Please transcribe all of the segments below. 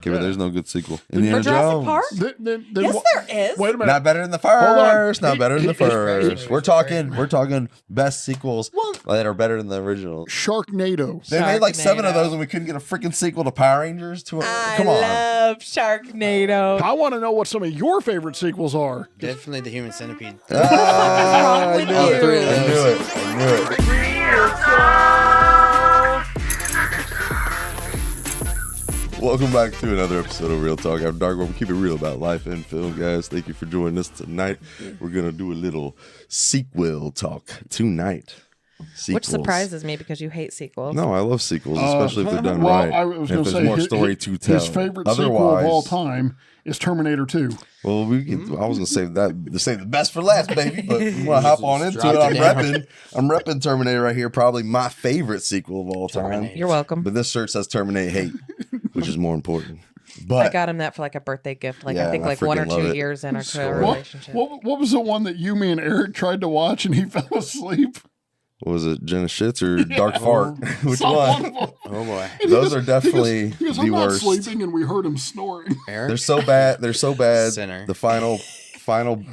Okay, but there's no good sequel. For Indiana Jurassic Jones. Park? Then Yes, there is. Wait a minute. Not better than the Hold on. first. Not better than the first. We're talking best sequels Well- that are better than the original. Sharknado. They made like 7 of Sharknado. those, and we couldn't get a freaking sequel to Power Rangers. Come on. I love Sharknado. I want to know what some of your favorite sequels are. Definitely the Human Centipede. Ah, with I knew it. you? I knew it. Welcome back to another episode of Real Talk. I'm Dark, where we keep it real about life and film, guys. Thank you for joining us tonight. We're going to do a little sequel talk tonight. Sequels. Which surprises me because you hate sequels. No, I love sequels, especially if they're done well, right. I was and going if to there's say more story to tell. his favorite sequel of all time is Terminator 2. Well, I was going to save the best for last, baby. But you want to hop on into it? I'm repping Terminator right here. Probably my favorite sequel of all time. You're welcome. But this shirt says Terminate Hate, which is more important. But I got him that for like a birthday gift. Like Yeah, I think I like 1 or freaking love 2 it. years in our So- relationship. What was the one that you, me, and Eric tried to watch and he fell asleep? what was it, Jenna Shits or Dark Fart? Which Some one? of them. Oh boy. And he Those goes- are definitely he goes, the I'm not worst. sleeping, and we heard him snoring. Eric? They're so bad. They're so bad. Sinner. The final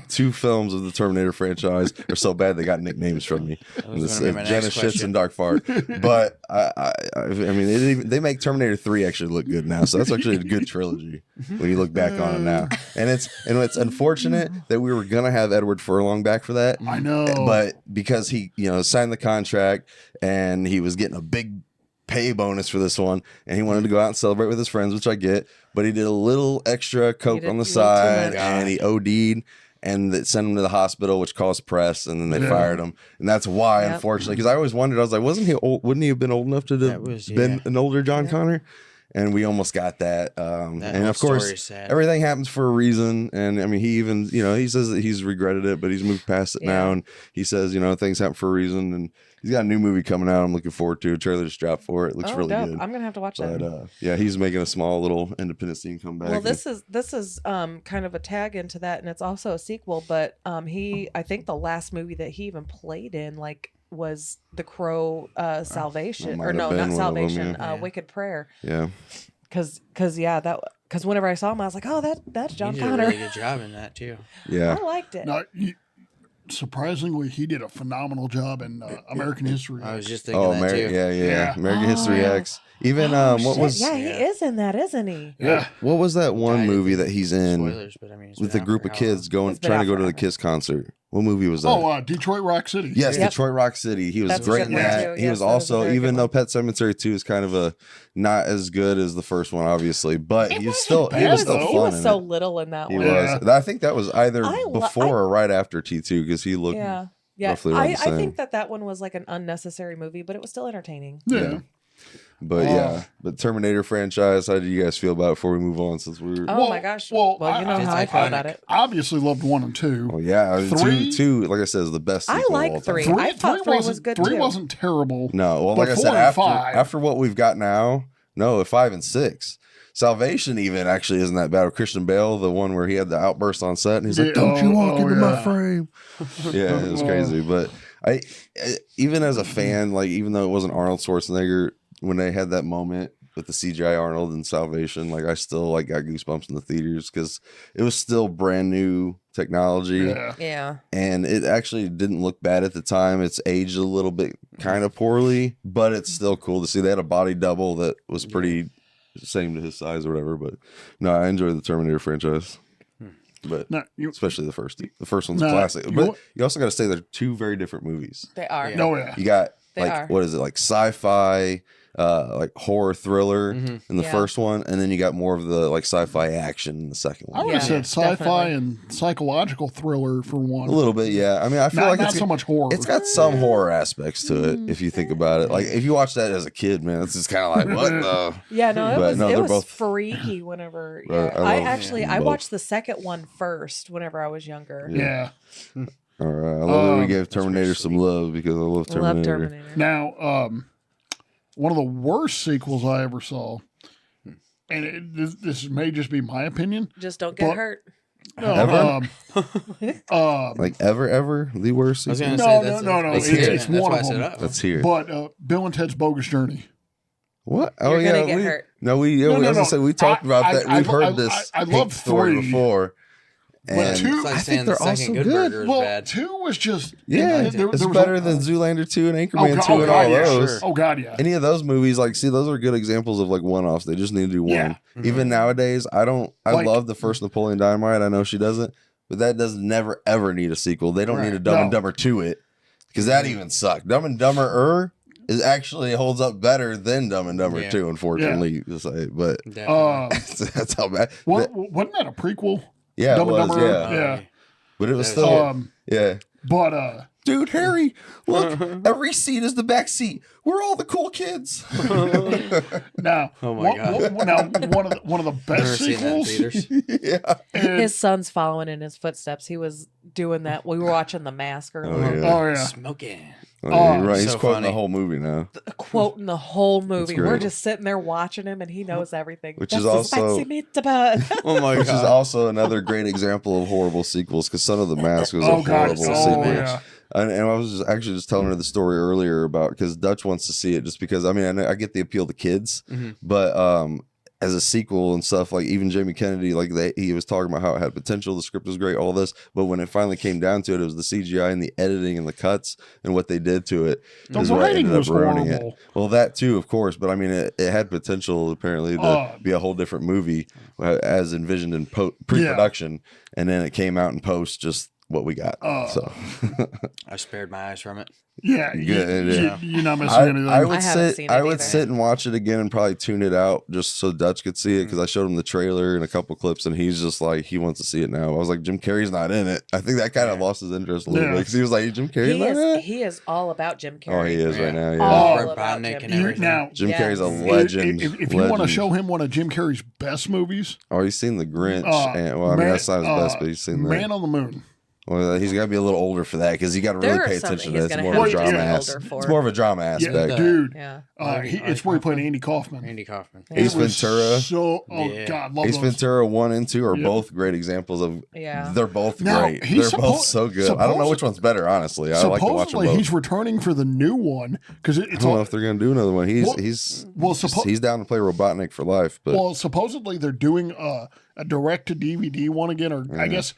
2 films of the Terminator franchise are so bad they got nicknames from me. was This, gonna be my Jenna next Shits question. and Dark Fart. But I mean, they make Terminator 3 actually look good now. So that's actually a good trilogy when you look back on it now. And it's unfortunate that we were gonna have Edward Furlong back for that. I know. But because he, signed the contract and he was getting a big pay bonus for this one, and he wanted to go out and celebrate with his friends, which I get, but he did a little extra coke did on a the little too side much. and he OD'd, and it sent him to the hospital, which caused press, and then they fired him. And that's why, Yep. unfortunately, because I always wondered, I was like, wasn't he old? Wouldn't he have been old enough to have been an older John Connor? And we almost got that. And whole of story course, is sad. everything happens for a reason. And I mean, he even, he says that he's regretted it, but he's moved past it now. And he says, things happen for a reason. And he's got a new movie coming out I'm looking forward to. A trailer just dropped for it. It looks really dope. good. I'm gonna have to watch that. But yeah, he's making a small little independent scene come back. Well, this is kind of a tag into that, and it's also a sequel. But I think the last movie that he even played in was The Crow, Salvation, might or have no, been not one of them, Salvation, yeah. Wicked Prayer. Yeah. Because whenever I saw him, I was like, oh, that's John He did a Connor. really good job in that too. Yeah. I liked it. Now, surprisingly, he did a phenomenal job in American History. I was just thinking Oh, that too. Yeah. American History yeah. X. Even what Shit, was Yeah, he is in that, isn't he? Yeah. what was that one Died movie in that he's in Spoilers, but I mean, it's with been a out group for of how kids long? It's been trying to out go to the forever. Kiss concert? What movie was that? Detroit Rock City. Yes, Yep. Detroit Rock City. He was That's a great good in one, that. too. He Yes, was that was a also, very even good though one. Pet Sematary 2 is kind of not as good as the first one, obviously, but It he was wasn't still he bad, was still though. fun. He was in so it. little in that He one. Yeah. was. I think that was either I before or right after T2 because he looked. Yeah. roughly around I the same. think that one was like an unnecessary movie, but it was still entertaining. Yeah. But but Terminator franchise. How do you guys feel about it before we move on? Since we're Oh my gosh. Well, you know how I feel iconic. about it. Obviously loved 1 and 2. oh yeah, I mean, Three? two like I said is the best. I sequel of like all time. 3. I thought 3 was good Three too. wasn't terrible. No, well, But like I 4 said, and 5. after what we've got now, no, 5 and 6. Salvation even actually isn't that bad. With Christian Bale, the one where he had the outburst on set, and he's like, Yeah, "Don't you walk into my yeah. frame?" Yeah, it was crazy. But I even as a fan, like even though it wasn't Arnold Schwarzenegger, when they had that moment with the CGI Arnold in Salvation, like I still got goosebumps in the theaters because it was still brand new technology. Yeah. Yeah. And it actually didn't look bad at the time. It's aged a little bit kind of poorly, but it's still cool to see. They had a body double that was pretty same to his size or whatever. But no, I enjoy the Terminator franchise. But No, especially the first two. The first one's No, classic. you But know- you also got to say they're 2 very different movies. They are. Yeah. No, yeah. You got They are. what is it, like sci-fi, like horror thriller in the Yeah. first one, and then you got more of the like sci-fi action in the second I one. would have Yeah, said sci-fi definitely. and psychological thriller for 1. A little bit, yeah. I mean, I feel Not, like not it's so much horror. It's got some horror aspects to it if you think about it. Like if you watch that as a kid, man, it's just kind of like what the. Yeah, no, it But was no, it they're was both- freaky whenever. Right, Yeah. I I love actually them I both. watched the second one first whenever I was younger. Yeah. All right, I love that we gave Terminator some love because I love I Terminator. love Terminator. Now, one of the worst sequels I ever saw, and this may just be my opinion. Just don't get But- hurt. No, Ever? Like ever the worst I was sequel? gonna No, say that's no. that's It's it. one That's why of I said them. up. Let's hear it. but Bill and Ted's Bogus Journey. What? You're gonna get hurt. No, we. No, I was gonna say we talked about that. We've heard this. I love story 3 before. But And 2, It's like I saying think the they're second also Good good. Burger is well, bad. 2 was just Yeah, there it's was better than Zoolander 2 and Anchorman 2 and all God, those. yeah. Oh, Sure. Yeah. Any of those movies, like, see, those are good examples of like one-offs. They just need to do one. Yeah. Even nowadays, I Like- love the first Napoleon Dynamite. I know she doesn't, but that does never ever need a sequel. They don't need a Right. Dumb and No. Dumber to it because that even sucked. Dumb and Dumber is actually holds up better than Dumb and Dumber Yeah. 2, unfortunately to say. But Definitely. that's how bad. Wasn't that a prequel? Yeah, Dumb it and was. Dumber? Yeah, Yeah. but it was That still. was Yeah. But Dude, Harry, look, every seat is the back seat. We're all the cool kids. now, Oh my God. one of the Never best seen that in sequels. theaters. Yeah. and- His son's following in his footsteps. He was doing that. We were watching The Mask earlier. yeah. oh yeah, Smoking. You're right. He's So quoting the funny. whole movie now. Quoting the whole movie. great. We're just sitting there watching him, and he knows everything. Which That's is the also- spicy meatball. Oh my Which God. is also another great example of horrible sequels because Son of the Mask was oh a god, horrible oh sequel. yeah. And I was just telling her the story earlier about because Dutch wants to see it just because I mean I get the appeal to kids, but as a sequel and stuff like even Jamie Kennedy he was talking about how it had potential, the script was great, all this, but when it finally came down to it, it was the CGI and the editing and the cuts and what they did to it. The is what writing ended up was ruining horrible. it. Well, that too, of course, but I mean it had potential apparently to be a whole different movie as envisioned in pre-production, and then it came out in post just what we got. So I spared my eyes from it. Yeah, Good, you're not missing anything. I I would haven't sit. seen I it would either. sit and watch it again and probably tune it out just so Dutch could see it because I showed him the trailer and a couple clips and he's just like he wants to see it now. I was like Jim Carrey's not in it. I think that kind of lost his interest a little bit because he was like Jim Carrey's not in it. He is all about Jim Carrey. Oh, he is right now. Yeah, All Brett about Robotnik Jim and Carrey. everything. now, Jim Yes. Carrey's a legend. if you want to show him one of Jim Carrey's best movies, oh, he's seen The Grinch. and, well, I mean Man- that's not his best, but he's seen that. Man on the Moon. Well, he's got to be a little older for that because you got to There really are pay some attention that to he's that. It's gonna more of a have to be drama older aspect. for. It's more of a drama Yeah, aspect. dude. Yeah. It's where he played Andy Kaufman. Andy Kaufman. Ace It was Ventura. So, Yeah. God, love Ace those. Ventura 1 and 2 are Yep. both great examples of. Yeah. They're both Now, great. he's They're both so good. I don't know which one's better, honestly. I like to watch them Supposedly, both. he's returning for the new one because I it's don't know all. if they're going to do another one. Well, He's down to play Robotnik for life, but Well, supposedly they're doing a direct to DVD one again, or I guess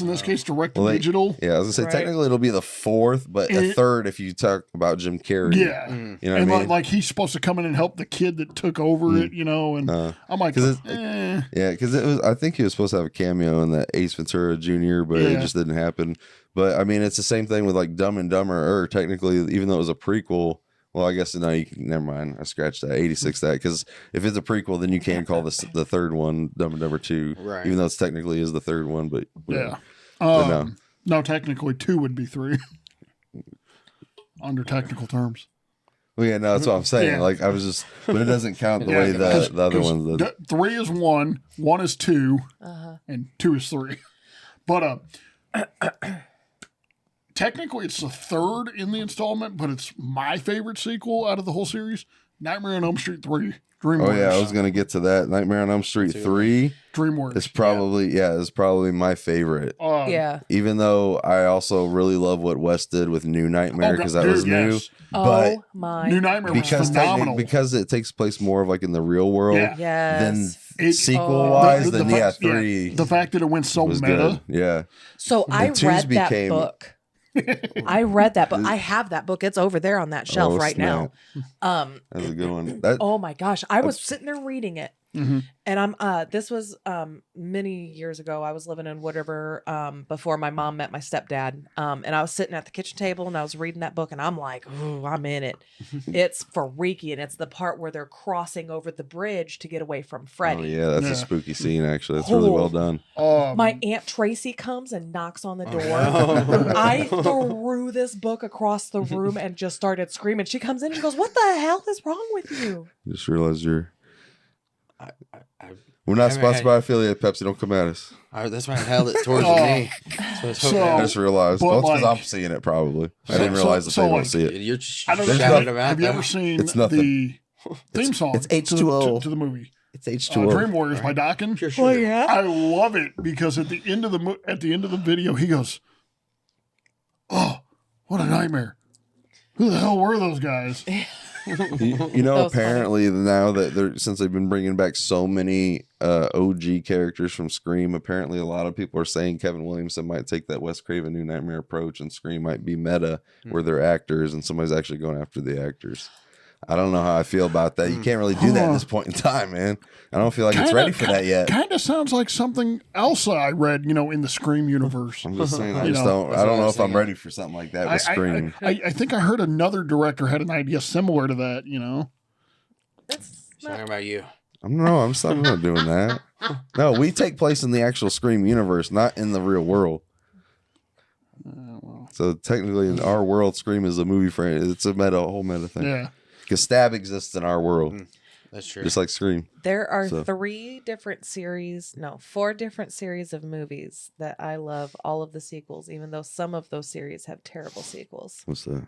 in this case direct to Well, digital. yeah, I was gonna say Right. technically it'll be the fourth, but a It- third if you talk about Jim Carrey. Yeah, you know what and I mean. like he's supposed to come in and help the kid that took over it, you know. And I'm like, 'cause eh. Yeah, because it was. I think he was supposed to have a cameo in that Ace Ventura Jr., but it Yeah. just didn't happen. But I mean, it's the same thing with like Dumb and Dumber. Or technically, even though it was a prequel. Well, I guess no, you can, never mind. I scratched that 86 that because if it's a prequel, then you can call this the third one Dumb and Dumber 2, Right. even though it's technically is the third one. But Yeah. But no. No, technically 2 would be 3 under technical terms. Well, yeah, no, that's what I'm saying. Yeah. Like I was just, but it doesn't count the Yeah, way 'cause- the other 'cause ones. Did. 3 is 1, 1 is 2, Uh-huh. and 2 is 3. But technically it's the third in the installment, but it's my favorite sequel out of the whole series. Nightmare on Elm Street 3, DreamWorks. Oh yeah, I was gonna get to that. Nightmare on Elm Street 3 DreamWorks. is probably my favorite. Yeah. Even though I also really love what Wes did with New Nightmare because that was new. yes. But Oh my. New Nightmare was because phenomenal. because it takes place more of like in the real world Yeah. than Yes. It- sequel wise, then yeah, fact- 3 the fact that it went so was meta. good. Yeah. So I twos read that became- book. I read that book. I have that book. It's over there on that shelf Oh, right now. That was a good one. That Oh my gosh. I was sitting there reading it. Mm-hmm. And this was many years ago. I was living in Wood River before my mom met my stepdad. And I was sitting at the kitchen table and I was reading that book and I'm like, ooh, I'm in it. It's freaky. And it's the part where they're crossing over the bridge to get away from Freddy. Oh yeah, that's Yeah. a spooky scene actually. That's really well done. My Aunt Tracy comes and knocks on the door. I threw this book across the room and just started screaming. She comes in and she goes, "What the hell is wrong with you?" Just realized I, we're not I mean, sponsored by affiliate Pepsi. Don't come at us. that's why I held it towards Oh. me. So it's So- I just realized. but Well, it's because like- I'm seeing it probably. I So- didn't realize that so they don't like- see it. You're just I don't know. shouting about Have you that. ever seen It's nothing. the theme song? it's to the- H2O. to the movie. It's H2O. Dream Warriors by Dokken. Pure Well, sugar. yeah. I love it because at the end of the video, he goes, "Oh, what a nightmare! Who the hell were those guys?" You know, That was funny. apparently now that since they've been bringing back so many OG characters from Scream, apparently a lot of people are saying Kevin Williamson might take that Wes Craven New Nightmare approach, and Scream might be meta, where they're actors and somebody's actually going after the actors. I don't know how I feel about that. You can't really do that at this point in time, man. I don't feel like it's ready for that yet. Kind of sounds like something else I read, in the Scream universe. I'm just saying, I You just know, don't. I don't know if I'm ready for something like that with Scream. I think I heard another director had an idea similar to that, It's Talking not, about you. I'm not doing that. No, we take place in the actual Scream universe, not in the real world. So technically, in our world, Scream is a movie frame. It's a whole meta thing. Yeah. Because Stab exists in our world, That's true. just like Scream. there are So- 4 different series of movies that I love all of the sequels, even though some of those series have terrible sequels. What's that?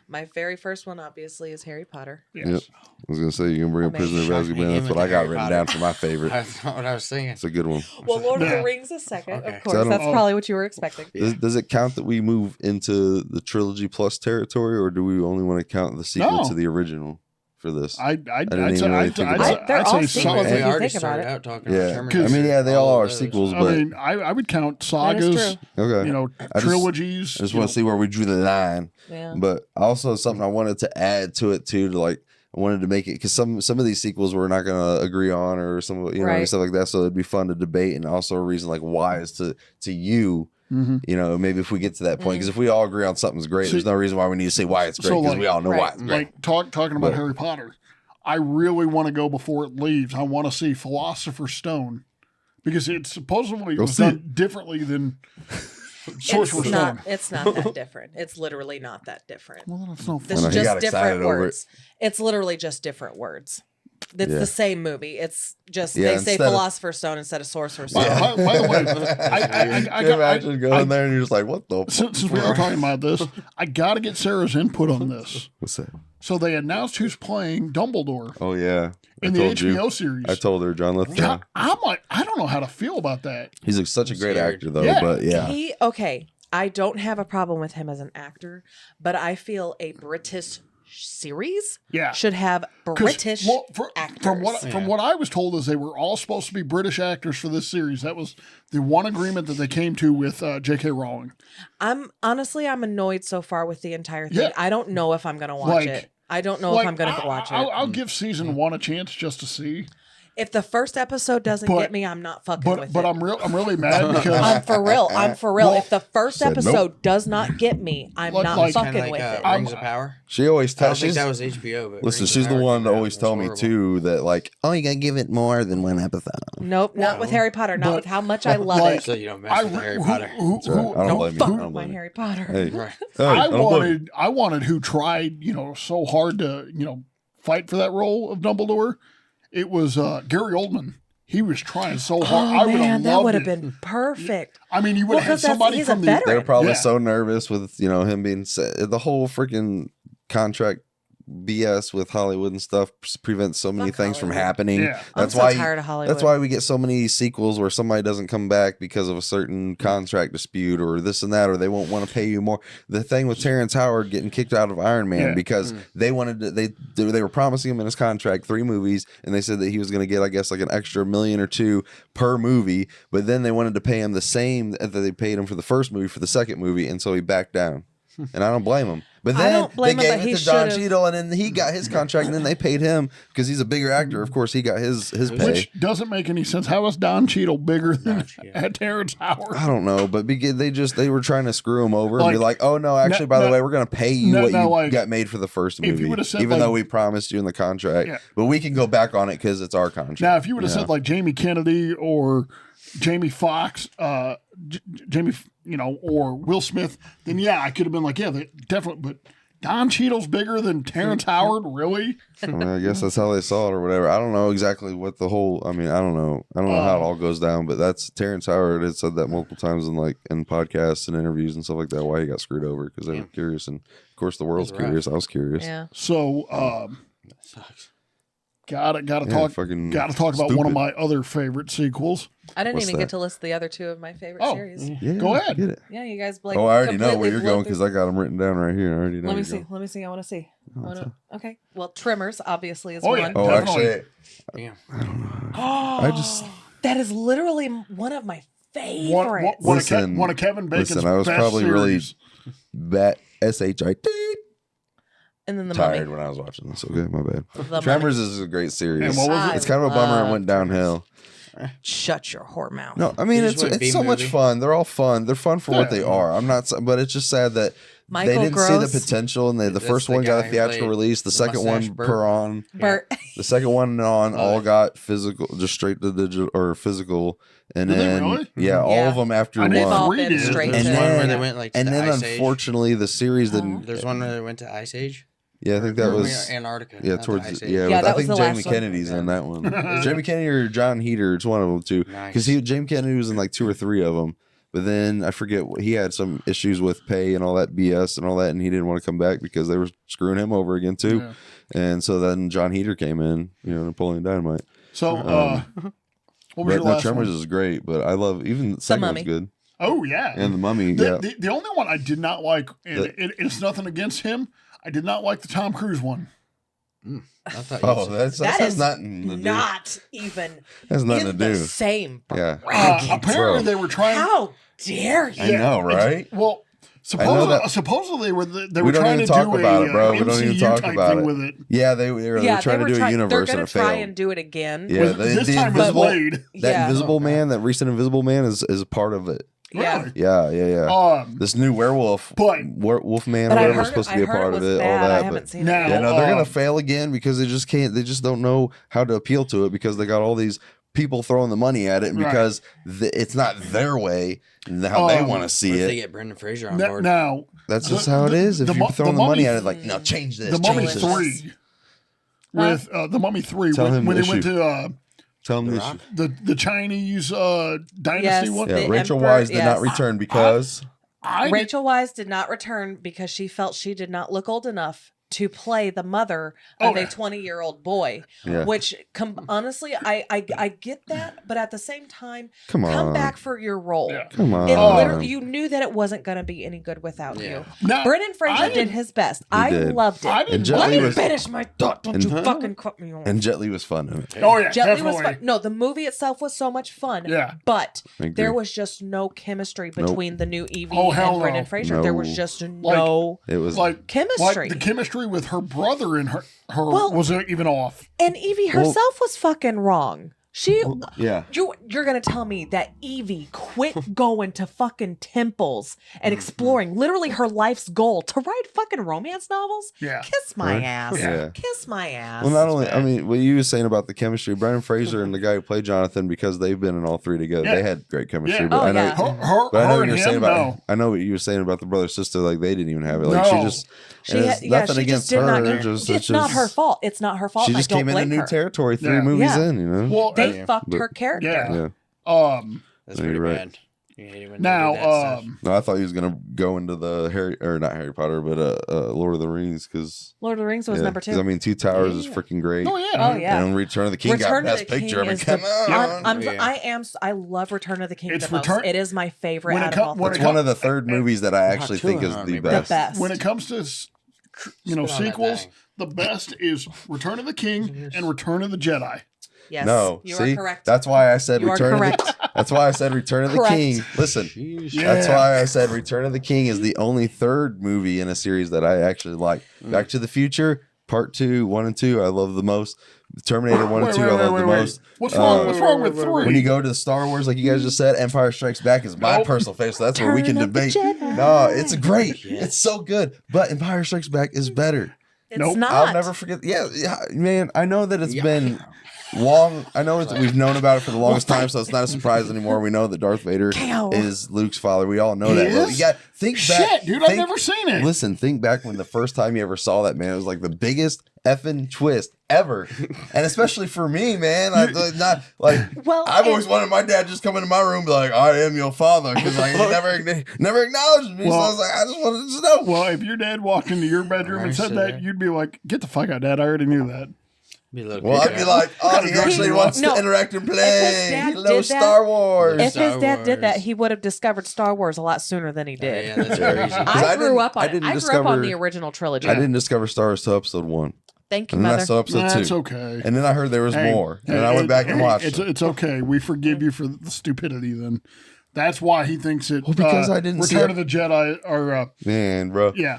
My very first one, obviously, is Harry Potter. Yes. Yep. I was gonna say you can bring up Amazing. Prisoner of Shocking. Azkaban. That's what I got Harry written Potter. down for my favorite. That's not what I was thinking. It's a good one. Well, Lord of Yeah. the Rings is second, Okay. of So I course. don't- That's probably what you were expecting. Yeah. Does it count that we move into the trilogy plus territory, or do we only want to count the sequel No. to the original for this? I'd even say, really I'd, think I'd, about say- it. They're I'd all say sequels some- if we you already think about started it. out talking Yeah. about Terminator. I mean, yeah, they all of are those. sequels, I but mean, I would count That is sagas, true. okay. trilogies. I just want to see where we drew the line. Yeah. But also something I wanted to add to it too, I wanted to make it because some of these sequels we're not going to agree on, or some and Right. stuff like that. So it'd be fun to debate, and also a reason why is to you. Mhm. Maybe if we get to that point, because if we all agree on something's great, See- there's no reason why we need to say why it's great, So, because like- we all know why Right. it's great. Like talking about But- Harry Potter, I really want to go before it leaves. I want to see Philosopher's Stone because it supposedly Go was see done differently than Sorcerer's Stone. It's not that different. It's literally not that different. Well, that's no It's fun. he got just excited different over it. words. It's literally just different words. It's Yeah. the same movie. It's just Yeah, they say instead of- Philosopher's Stone instead of Sorcerer's Stone. By the way, I Can you got. imagine going there and you're just like, what the? Since we are talking about this, I got to get Sarah's input on this. What's that? So they announced who's playing Dumbledore Oh yeah, in the HBO series. I told her John Lithgow. God, I'm like, I don't know how to feel about that. He's such a great scared. actor though. Yeah. But yeah, Okay, I don't have a problem with him as an actor, but I feel a British series Yeah. should have 'Cause, British well, actors. from what I was told is they were all supposed to be British actors for this series. That was the one agreement that they came to with J.K. Rowling. I'm annoyed so far with the entire thing. Yeah. I don't know if I'm gonna watch Like- it. I don't know if I'm gonna go watch it. I'll give season one a chance just to see. If the first episode doesn't But- get me, I'm not fucking with But it. I'm really mad because I'm for real. I'm for real. Well, If the first said episode nope. does not get me, I'm Like- not like- fucking Kind of with like it. Rings of Power. she always I don't tells. think that was HBO. But Listen, Rings of she's the Power one to came out. always It tell was me horrible. too that oh, you gotta give it more than one episode. Nope, not with Harry Potter. Not but- with how much I love like- So you don't mess I with Harry who- Potter. who- That's right. I don't it. blame you. Fuck I don't my blame you. Harry Potter. Hey, Right. hey, I don't blame you. wanted who tried so hard to fight for that role of Dumbledore. It was Gary Oldman. He was trying so hard. Oh I would man, have that loved would have it. been perfect. I mean, you would Well, have had 'cause that's- somebody he's a from the. veteran. They're probably Yeah. so nervous with him being the whole freaking contract BS with Hollywood and stuff prevents so many Fuck things from Hollywood. happening. Yeah. I'm That's so why tired of Hollywood. That's why we get so many sequels where somebody doesn't come back because of a certain contract dispute or this and that, or they won't want to pay you more. The thing with Terrence Howard getting kicked out of Iron Man Yeah. because they wanted to, they were promising him in his contract 3 movies, and they said that he was going to get, I guess, like an extra $1 million or $2 million per movie, but then they wanted to pay him the same that they paid him for the first movie for the second movie, and so he backed down. And I don't blame him. But I then don't blame they him, gave but it he to Don should've- Cheadle, and then he got his contract, and then they paid him because he's a bigger actor. Of course, he got his pay. Which doesn't make any sense. How is Don Cheadle bigger than Terrence Howard? I don't know, but because they were trying to screw him over and be Like, like, oh no, actually, by the no- way, we're going to pay you no, what no, you like, got made for the first if you movie, would've said, even like- though we promised you in the contract. Yeah. But we can go back on it because it's our contract. Now, if you would have said like Jamie Kennedy or Jamie Foxx, Jamie, or Will Smith, then yeah, I could have been like, yeah, definitely. But Don Cheadle's bigger than Terrence Howard, really? I mean, I guess that's how they saw it or whatever. I don't know exactly what the whole. I mean, I don't know. I don't know how it all goes down. But that's Terrence Howard had said that multiple times in podcasts and interviews and stuff like that. Why he got screwed over because they were curious, and of course the world's That's rough. curious. I was curious. Yeah. So, That sucks. Gotta Yeah, talk. fucking Gotta talk about one stupid. of my other favorite sequels. I didn't What's even that? get to list the other two of my favorite Oh, series. Yeah, Go ahead. Get it. Yeah, you guys like. Oh, I already know where completely you're blew going through- because I got them written down right here. I already know. Let me you're see. going. Let me see. I want to see. Okay. Well, Tremors obviously is Oh, one. yeah. Oh, Definitely. actually, Damn. I just That is literally one of my favorites. Listen, one of Kevin Bacon's listen. I was best probably series. really shit And then the tired Mummy. when I was watching this. Okay, my bad. The Tremors is a great series. And what was it? It's kind of a bummer it went downhill. Shut your whore mouth. No, I mean You it's just went it's so much B-movie? fun. They're all fun. They're fun for what they Yeah. are. I'm not, but it's just sad that Michael they didn't see the Gross. potential, and the That's first the one got guy a who theatrical played release. The second one Mustache Burt. per on. Bert. The second one on all it. got physical, just straight to digital or physical, and Did they then really? yeah, all Yeah. of them after I one. did They've all three been did. straight There's to. one where then- they went like to And the then Ice Age. unfortunately the series didn't. There's one where they went to Ice Age. Yeah, I think that Or was Antarctica. yeah not the towards Ice Age. yeah. Yeah, I that was think the Jamie last one. Kennedy's in that one. Jamie Kennedy or John Heater. It's one of them too. Nice. Because Jamie Kennedy was in like 2 or 3 of them. But then I forget he had some issues with pay and all that BS and all that, and he didn't want to come back because they were screwing him over again too. Yeah. And so then John Heater came in, Napoleon Dynamite. So, what was But your no, last Tremors one? is great, but I love even the second one's Mummy. good. Oh yeah, And the Mummy, the, yeah. the only one I did not like, and it's nothing against him. I did not like the Tom Cruise one. I thought Oh, you that That has is nothing to do. not even Has nothing in to the do. same Yeah. bracket. Apparently, they were trying. How dare you? I know, right? Well, know that- supposedly they were We were don't trying even to talk do about a it, bro. We don't even MCU talk type about thing it. with it. Yeah, they were trying to do a They're universe gonna and it try failed. and do it again. Yeah, With- this time with Blade. That Yeah. Invisible Man, that recent Invisible Man is a part of it. Yeah. Really? Yeah. This new werewolf, But- Wolfman, But or I whatever, heard, is supposed to I be a heard part it of was it. bad. All that, I but haven't seen Now- it. yeah, Yet. no, they're gonna fail again because they just can't. They just don't know how to appeal to it because they got all these people throwing the money at it, and Right. because it's not their way and how they want to What see if they it. get Brendan Fraser on Now, board? now That's the- just how it is. If the you're mu- throwing the the money Mummy- at it, like, no, change this. the Mummy change this. Delicious. 3 with the Mummy 3 Tell when, him when the they went issue. to Tell them The this. Rock? the Chinese dynasty Yes, one. Yeah, The Rachel Emperor, Wise did not yes. return because Rachel Wise did not return because she felt she did not look old enough to play the mother Oh, of a yeah. 20-year-old boy. Yeah. Which, honestly, I get that, but at the same time, come on, come back for your role. Yeah. come on. It literally, you knew that it wasn't going to be any good without Yeah. you. Now, Brendan Fraser I did didn't- his best. I did. loved it. I didn't And Jet Let Li me was- finish my thought. Don't you and- fucking cut me off. And Jet Li was fun in it. Oh yeah, Jet Li definitely. was fun. No, the movie itself was so much fun. Yeah. But I agree. there was just no chemistry between the new Evie Oh, hell and Brendan no. Fraser. There was No. just no It was Like chemistry. Like the chemistry with her brother and her Well- was even off. And Evie herself was fucking wrong. She, yeah. you're gonna tell me that Evie quit going to fucking temples and exploring literally her life's goal to write fucking romance novels? Yeah. Kiss my Right? ass. Yeah. Kiss my ass. Well, not only, I mean, what you were saying about the chemistry, Brendan Fraser and the guy who played Jonathan, because they've been in all 3 together, Yeah. they had great chemistry. Yeah. But Oh, I know, yeah. but I know what and you're saying him, about. no. I know what you were saying about the brother sister. Like they didn't even have it. Like No. she just. and it's nothing she against just did not her. get, Just, it's not her fault. It's not her fault. She and I just don't came into blame new her. territory 3 Yeah. movies Yeah. in. You know. Well, They fucked But- her character. Yeah. yeah. That's No, pretty you're right. bad. You hate it when they do that now stuff. No, I thought he was gonna go into the not Harry Potter, but Lord of the Rings, because Lord of the Rings was number 2. I mean, Two Towers is freaking great. oh yeah. Oh yeah. And Return of the King Return got of Best the King Picture. I mean, is come the- on. Yeah. I love Return of the King It's the most. Return- It is my favorite when it out com- of all when three. It's one of the third movies that I actually think is on the me, bro. best. The best. When it comes to Spit on that sequels, thing. the best is Return of the King and Return of the Jedi. Yes, No, you see, are correct. that's why I said You are Return. correct. Of the, that's why I said Return of the Correct. King. Listen, Yeah. that's why I said Return of the King is the only third movie in a series that I actually like. Back to the Future, Part 2, 1 and 2, I love the most. Terminator 1 and 2, I love the most. What's wrong? What's wrong with 3? When you go to the Star Wars, like you guys just said, Empire Strikes Back is my Nope. personal favorite. So that's where we can Return of the debate. Jedi. No, it's great. It's so good. But Empire Strikes Back is better. It's Nope. not. I'll never forget. Yeah, man. I know that it's been long. I know we've known about it for the longest time, so it's not a surprise anymore. We know that Darth Vader Cow. is Luke's father. We all know He that. But is? you got think back, Shit, dude, I've never seen it. Listen, think back when the first time you ever saw that, man. It was like the biggest effing twist ever, and especially for me, man. Not like Well, I've always wanted my dad to just come into my room and be like, "I am your father," because like he never acknowledged me. So I was like, I just wanted to know. Well, if your dad walked into your bedroom and said that, you'd be like, "Get the fuck out, Dad! I already knew that." Be a little Well, I'd be like, oh, he actually wants to interact and play. dad He loves did that- Star Wars. If his Star dad did that, Wars. he would have discovered Star Wars a lot sooner than he did. Yeah, that's crazy. I grew up on I it. didn't I grew up on discover- the original trilogy. I didn't discover Star Wars till episode 1. Thank you, And then I mother. saw episode 2. That's okay. And then I heard there was Hey, more. And hey, I went back and watched it's, it. it's okay. We forgive you for the stupidity then. That's why he thinks it. Well, because I didn't see Return it. of the Jedi or Man, bro. yeah.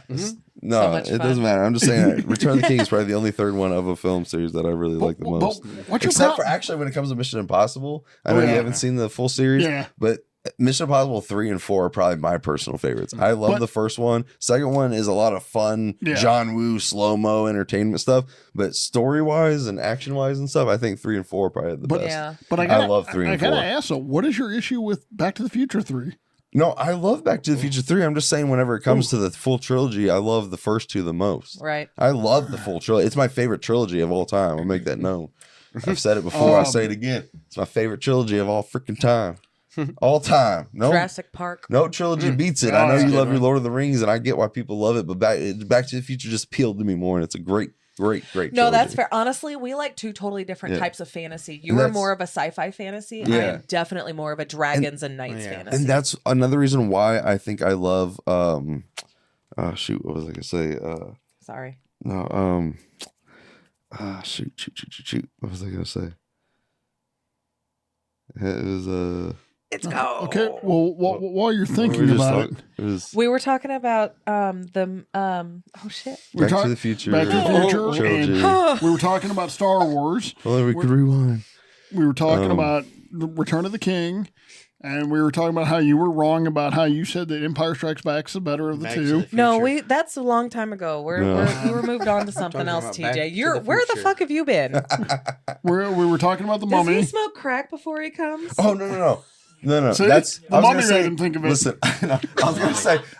No, So much it fun. doesn't matter. I'm just saying that Return of the King is probably the only third one of a film series that I really like the most. What's your Except for problem? actually when it comes to Mission Impossible. I Oh, know yeah. you haven't seen the full series, Yeah. but Mission Impossible 3 and 4 are probably my personal favorites. I love But- the first one. Second one is a lot of fun, Yeah. John Woo, slow-mo entertainment stuff. But story-wise and action-wise and stuff, I think 3 and 4 are probably the best. Yeah. But I gotta, love 3 and I gotta 4. ask, so what is your issue with Back to the Future 3? No, I love Back to the Future 3. I'm just saying whenever it comes to the full trilogy, I love the first two the most. Right. I love the full trilogy. It's my favorite trilogy of all time. I'll make that known. I've said it before. I'll say it again. It's my favorite trilogy of all freaking time. All time. No, Jurassic Park. no trilogy beats it. Oh, I know that's you a love good your Lord of the Rings, and I get why people love it, but Back to the Future just appealed to me more, and it's a great trilogy. No, that's fair. Honestly, we like two totally different Yeah. types of fantasy. You And were that's- more of a sci-fi fantasy. I Yeah. am definitely more of a dragons and knights Yeah. fantasy. And that's another reason why I think I love shoot, what was I gonna say? Sorry. No, shoot. What was I gonna say? It was It's go. Okay, well, while you're we thinking were just about talking- it, It was We were talking about oh shit. we're Back to talking the Future. Back to the Future, trilogy. and we were talking about Star Wars. Well, we could rewind. We were talking Um, about the Return of the King, and we were talking about how you were wrong about how you said that Empire Strikes Back is the better of the Back to two. the No, Future. that's a long time ago. We moved on to something Talking else, about Back TJ. to You're the where the Future. fuck have you been? We were talking about the Does he Mummy. smoke crack before he comes? Oh no! See? That's The I was Mummy gonna say. made him think of it. Listen, no, I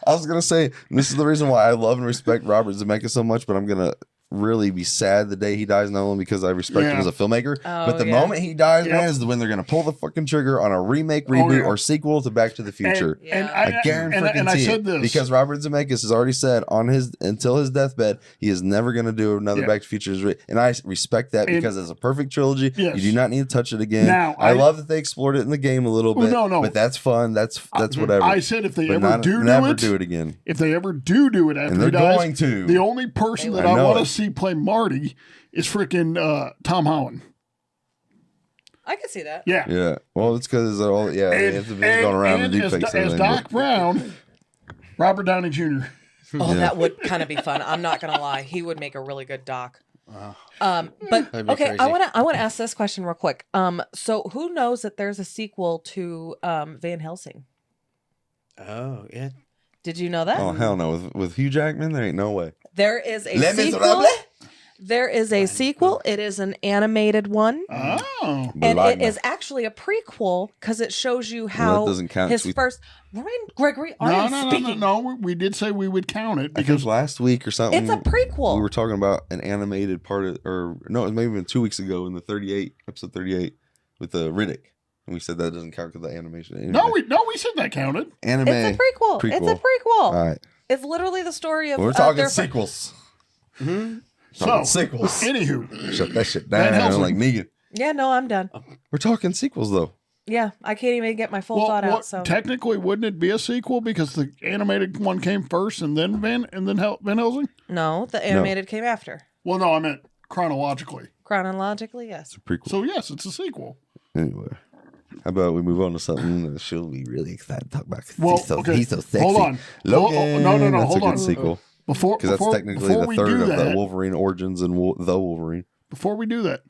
was gonna say. This is the reason why I love and respect Robert Zemeckis so much, but I'm gonna really be sad the day he dies, not only because I respect him Yeah. as a filmmaker, Oh, but the yeah. moment he dies, Yep. man, is when they're gonna pull the fucking trigger on a remake, reboot, yeah. or sequel to Back to the Future. And Yeah. I guarantee and I see said it this because Robert Zemeckis has already said until his deathbed he is never going to do another Yeah. Back to the Future, and I respect that And- because it's a perfect trilogy. Yes. You do not need to touch it again. Now, I I- love that they explored it in the game a little Well, bit. no. but that's fun. That's whatever. I said if they but ever not- do never it, do it again. if they ever do it after And he they're dies, going to. the only person that I I know want to it. see play Marty is freaking Tom Holland. I can see that. Yeah. Yeah. Well, it's because all they have to be going around and, as, deep fakes as everything. Doc Brown, Robert Downey Jr. Oh, Yeah. that would kind of be fun. I'm not gonna lie. He would make a really good doc. Wow. But That'd be okay, crazy. I wanna ask this question real quick. So who knows that there's a sequel to Van Helsing? Oh, yeah. Did you know that? Oh hell no! With Hugh Jackman, there ain't no way. There is a Les sequel. Miserables? There is a sequel. It is an animated one. Oh. And it Bologna. is actually a prequel because it shows you Well, how that doesn't count. his We- first Ryan Gregory. I No, am no, no, speaking. no. We did say we would count it I think because last week or something. It's a prequel. We were talking about an animated part of, or no, it was maybe even 2 weeks ago in the episode 38 with the Riddick. And we said that doesn't count because the animation. Anyway, we said that counted. anime. It's a prequel. It's a prequel. All right. It's literally the story of. We're talking their sequels. Mm-hmm. Talking So, sequels. anywho, Shut that shit Van down. Helsing. Like Negan. Yeah, no, I'm done. We're talking sequels though. Yeah, I can't even get my full thought out. So technically, wouldn't it be a sequel because the animated one came first and then Van Helsing? no, the animated came after. Well, no, I meant chronologically. Chronologically, yes. Prequel. So yes, it's a sequel. Anyway. How about we move on to something that she'll be really excited to talk about? 'Cause Well, he's so sexy. hold on. Logan. No, That's hold a good on. sequel. Before Because that's technically before the we third do of the that, Wolverine origins and the Wolverine. before we do that,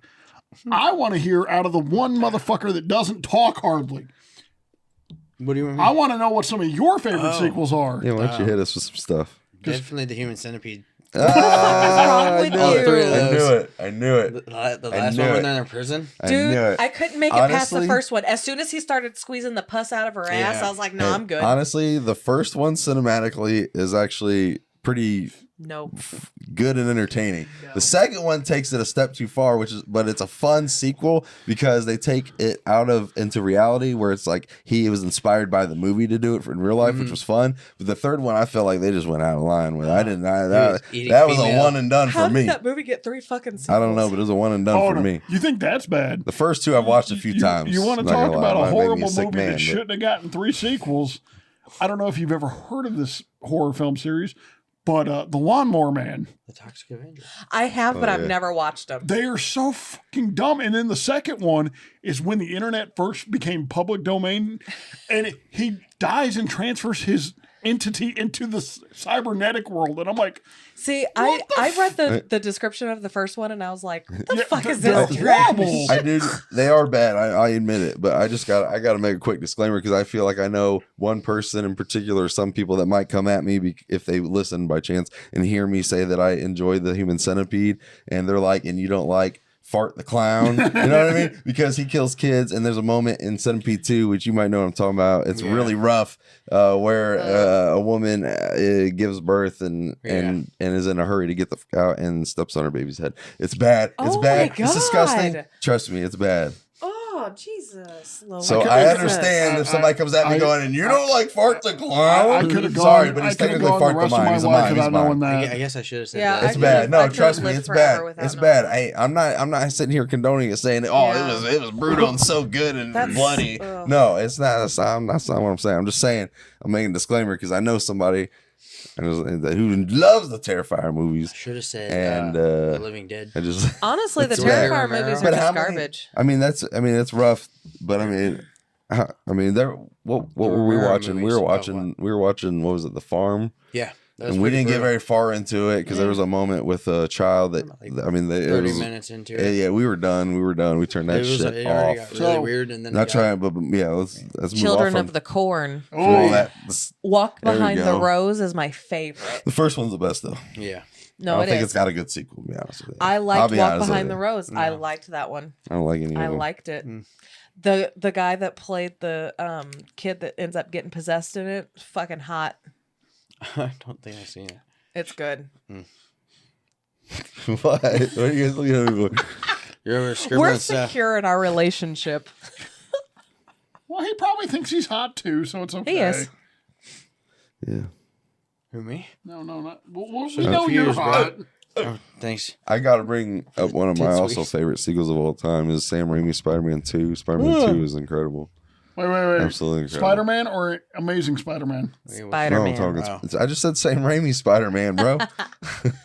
I want to hear out of the one motherfucker that doesn't talk hardly. What do you want? I want to know what some of your favorite Oh. sequels are. Yeah, why don't you hit us with some stuff? Definitely the Human Centipede. wrong with I you? knew it. Three of I those. knew it. I knew The, it. the I last knew one when it. they're in prison. I Dude, knew it. I couldn't make it past the Honestly- first one. As soon as he started squeezing the pus out of her ass, Yeah. I was like, "No, Hey, I'm good." Honestly, the first one cinematically is actually pretty Nope. good and entertaining. The second one takes it a step too far, but it's a fun sequel because they take it into reality where it's like he was inspired by the movie to do it in real life, which was fun. But the third one, I felt like they just went out of line with. That was a one and done How for me. did that movie get 3 fucking sequels? I don't know, but it was a one and done for me. You think that's bad? The first two I've watched a few times. You want to Not talk gonna lie, about it a might make me horrible sick movie man, that but- shouldn't have gotten 3 sequels? I don't know if you've ever heard of this horror film series, but The Lawnmower Man. The Toxic Avenger. I have, but I've yeah. never watched them. They are so fucking dumb. And then the second one is when the internet first became public domain, and he dies and transfers his entity into the cybernetic world. And I'm like, See, I read the description of the first one, and I was like, what the Yeah, fuck is they're this trash? horrible. I do. They are bad. I admit it, but I got to make a quick disclaimer because I feel like I know one person in particular, some people that might come at me if they listen by chance and hear me say that I enjoy the Human Centipede, and they're like, and you don't like Fart the Clown, you know what I mean? Because he kills kids, and there's a moment in Centipede 2, which you might know what I'm talking about. It's really rough, where a woman gives birth and is in a hurry to get the fuck out and steps on her baby's head. It's bad. It's Oh bad. my It's disgusting. God. Trust me, it's bad. Oh, Jesus. Lord. So I understand if somebody comes at me going, and you don't like Fart the Clown. I could have gone. Sorry, but I he's could have technically gone Fart the the rest of Mime. my He's a life mime. He's without knowing mime. that. I guess I should have said Yeah, that. It's I bad. could've- No, I could've trust me, lived it's forever bad. without It's knowing bad. that. I'm not sitting here condoning it, saying, oh, Yeah. it was brutal and so good and That's- bloody. ugh. No, it's not. That's not what I'm saying. I'm just saying. I'm making a disclaimer because I know somebody who loves the Terrifier movies. Should have said And, The Living Dead. I just Honestly, the It's bad. Terrifier movies are But just how many- garbage. I mean, it's rough, but I mean, there. What were we Romero watching? movies about what? We were watching. What was it? The Farm. Yeah. That was And we pretty didn't get brutal. very far into it because there was a moment with a child that Like I mean, it 30 was, minutes into it. yeah, we were done. We turned that it shit already off. got really So- weird, and then Not they got- trying, but yeah, let's move Children off of the Corn. from all Oh, that. Walk There we Behind the go. Rose is my favorite. The first one's the best though. Yeah. No, I don't it think is. it's got a good sequel. To be honest with you, I I'll liked be Walk honest Behind with the you. Rose. I No. liked that one. I don't like any I of them. liked it. Mm. The guy that played the kid that ends up getting possessed in it, fucking hot. I don't think I've seen it. It's good. What? What are you guys looking at me for? You're over We're scribbling stuff. secure in our relationship. well, he probably thinks he's hot too, so it's okay. He is. Yeah, Who, me? No, not. We So know you're confused, hot. Oh, thanks. I gotta bring up one of my Tits also weeks. favorite sequels of all time is Sam Raimi's Spider-Man 2. Spider-Man 2 is incredible. Wait. Absolutely incredible. Spider-Man or Amazing Spider-Man? No, Spider-Man. I'm talking. Wow. I just said Sam Raimi's Spider-Man, bro.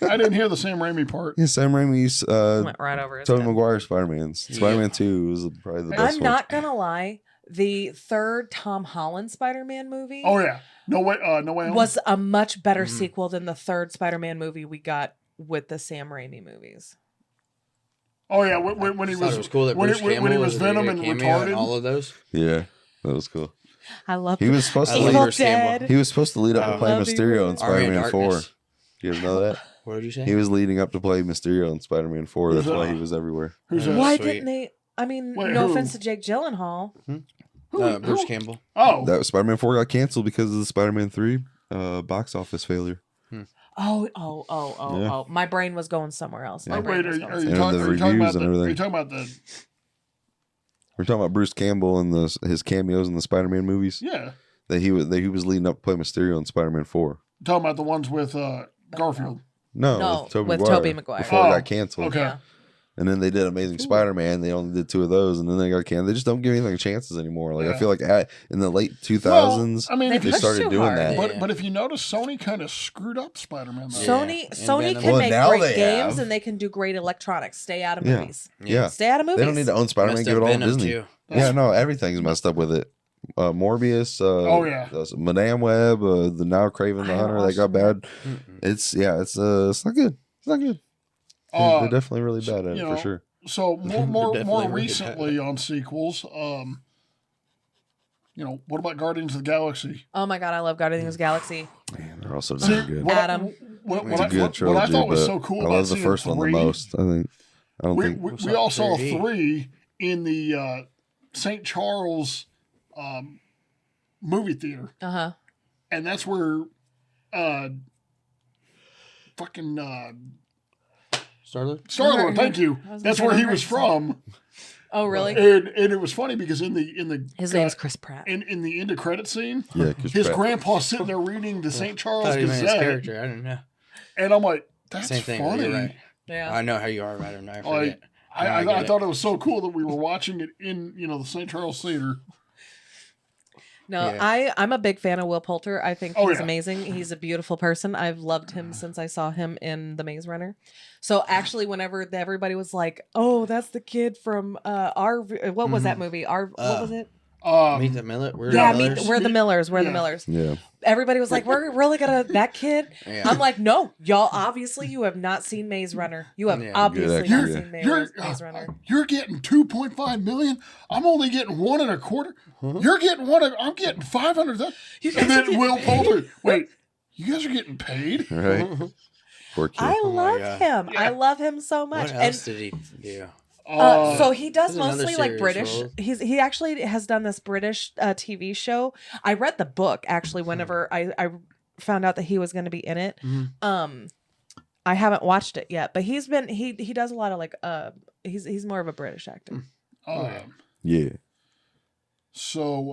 I didn't hear the Sam Raimi part. Yeah, Sam Raimi's Went right over his Tobey head. Maguire Spider-Man's. Spider-Man 2 is probably the best I'm one. not gonna lie. The third Tom Holland Spider-Man movie Oh yeah, no way Home. was a much better sequel than the third Spider-Man movie we got with the Sam Raimi movies. Oh yeah, when he I thought was it was cool that when, Bruce when Campbell he was a Venom and cameo in retarded. all of those. Yeah, that was cool. I love He was supposed I to love Evil lead, Bruce Campbell. Dead. he was supposed to lead up to play love Mysterio you. in Spider-Man Army of 4. Darkness. You guys know that? What did you say? He was leading up to play Mysterio in Spider-Man 4. That's Who's why that? he was everywhere. Who's Yeah. that? Why Sweet. didn't they? I mean, Wait, no who? offense to Jake Gyllenhaal. Bruce Who? Campbell. Oh, That Spider-Man 4 got canceled because of the Spider-Man 3 box office failure. Oh, Yeah. oh. My brain was going somewhere else. My oh, brain wait, was are going you, And talking, the are you talking reviews about and the? Are you everything. talking about the? We're talking about Bruce Campbell and his cameos in the Spider-Man movies. Yeah, That he was leading up to play Mysterio in Spider-Man 4. talking about the ones with Garfield. No, No, with Maguire, Tobey Maguire. before it Oh, got canceled. okay. Yeah. And then they did Amazing Spider-Man. They only did 2 of those, and then they got canceled. They just don't give anything chances anymore. Like I Yeah. feel like in the late 2000s, Well, I mean, They if they you, pushed started too doing hard. that. but but if you notice, Sony kind of screwed up Spider-Man. Though. Yeah. Sony And Sony Venom. can Well, make now great they games have. and they can do great electronics. Stay out of Yeah. movies. Yeah. Stay out of movies. They don't need to own Spider-Man. Messed Give it up all to Venom, Disney. too. Yeah, no, everything's messed up with it. Morbius. Oh, yeah. Madame Web. The now Craven the I haven't Hunter. They got watched bad. Mm-mm. It's not good. It's not good. They're definitely really bad at it you for know, sure. So more Definitely really recently on sequels, what about Guardians of the Galaxy? Oh my god, I love Guardians of the Galaxy. Man, they're also See, very good. what I- Adam. What, It's I, a good what trilogy, I thought was but so cool I about love the seeing first one the 3, most. I think. I don't think. we all saw 3D. 3 in the St. Charles movie theater, Uh-huh. and that's where fucking Star-Lord? Star-Lord. Thank you. I was gonna That's say, where I he heard was you say- from. Oh, really? And it was funny because in the His name's Chris Pratt. in the end of credit scene, Yeah, Chris his Pratt. grandpa's sitting there reading the St. Charles Thought he meant his Gazette, character. I didn't know. and I'm like, that's Same thing. funny. You're right. Yeah. I know how you are about it, and I Like, forget. I get it. thought it was so cool that we were watching it in the St. Charles Theater. No, Yeah. I'm a big fan of Will Poulter. I think Oh, he's yeah. amazing. He's a beautiful person. I've loved him since I saw him in The Maze Runner. So actually, whenever everybody was like, "Oh, that's the kid from what was that movie? What was it? Meet the Miller. We're Yeah, the Millers. we're the Millers. We're the Yeah. Millers." Yeah. Everybody was like, "We're really gonna that kid?" Yeah. I'm like, "No, y'all. Obviously, you have not seen Maze Runner. You have Yeah. obviously Good not actor, seen Maze Runner." You're getting 2.5 million. I'm only getting 1.25. You're getting I'm getting 500. You guys And are then getting Will paid. Poulter. Wait, you guys are getting paid? Right. Poor kid. I my love God. him. Yeah. I love him so much. What else did he do? So he does There's another mostly like serious British. role. He actually has done this British TV show. I read the book actually whenever I found out that he was going to be in it. I haven't watched it yet, but he does a lot of like he's more of a British actor. Yeah. So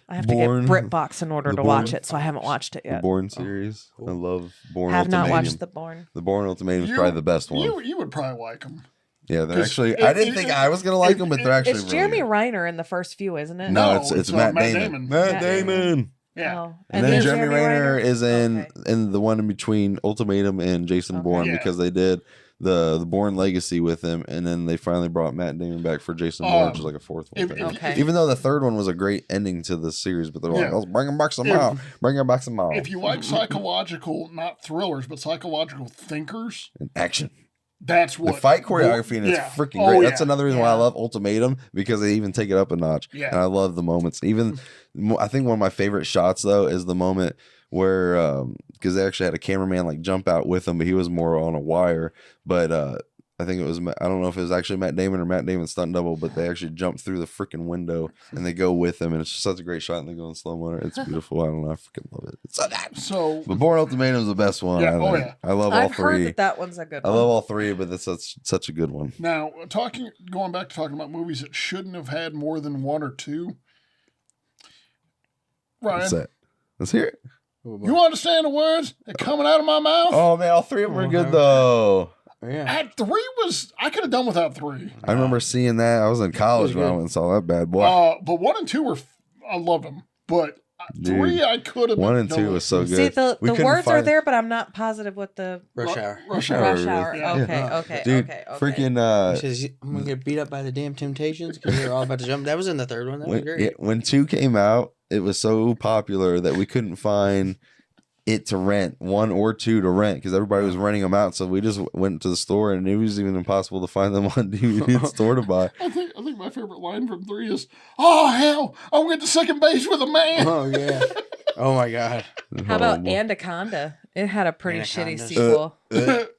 I have to Bourne. get BritBox in order The to watch Bourne. it, so I haven't watched it The yet. Bourne series. I love Bourne Have not Ultimatum. watched the Bourne. The Bourne Ultimatum is you- probably the best one. You would probably like him. Yeah, they're 'Cause actually. it- I didn't it- think it- I was gonna like it- them, but they're actually. It's really Jeremy good. Reiner in the first few, isn't it? No, No, it's it's, Matt Matt Damon. Damon. Matt Matt Damon. Yeah. Oh. And then there's Jeremy Renner Renner? is in Okay. the one in between Ultimatum and Jason Okay. Bourne Yeah. because they did the Bourne Legacy with him, and then they finally brought Matt Damon back for Jason Bourne, which is like a fourth one. if- Okay. Even though the third one was a great ending to the series, but they're like, Yeah. let's bring him back some If- more. Bring him back some more. If you like psychological, not thrillers, but psychological thinkers, And action. that's The what fight choreography and it's yeah. freaking Oh, great. yeah. That's another reason why I Yeah. love Ultimatum because they even take it up a notch. Yeah. And I love the moments. Even I think one of my favorite shots though is the moment where because they actually had a cameraman like jump out with them, but he was more on a wire. But I think it was I don't know if it was actually Matt Damon or Matt Damon's stunt double, but they actually jump through the freaking window and they go with him, and it's just such a great shot. And they go in slow mo. It's beautiful. I don't know. I freaking love it. It's so good. So But Bourne Ultimatum is the best one. Yeah, I oh, think. yeah. I love all I've heard three. that one's a good I one. love all three, but that's such a good one. now going back to talking about movies that shouldn't have had more than one or two. What's Ryan, that? Let's hear it. you understand the words that coming out of my mouth? Oh man, all three of them are good though. Yeah. At three I could have done without three. I remember seeing that. I was in college when I went and saw that bad boy. But 1 and 2 I loved them. But Dude, 3 I could have. 1 and done 2 with. was so good. See, the We couldn't words are find- there, but I'm not positive what the Rush Hour. Rush Hour. Hour. rush hour. Yeah. Okay, Dude, okay. freaking He says, I'm going to get beat up by the damn Temptations because they're all about to jump. That was in the third one. That was great. when 2 came out, it was so popular that we couldn't find it to rent, 1 or 2 to rent, because everybody was renting them out. So we just went to the store, and it was even impossible to find them on DVD at the store to buy. I think my favorite line from 3 is, "Oh hell, I went to second base with a man." Oh, yeah. Oh, my God. How about Horrible. Anaconda? It had a pretty shitty Anacondas. sequel.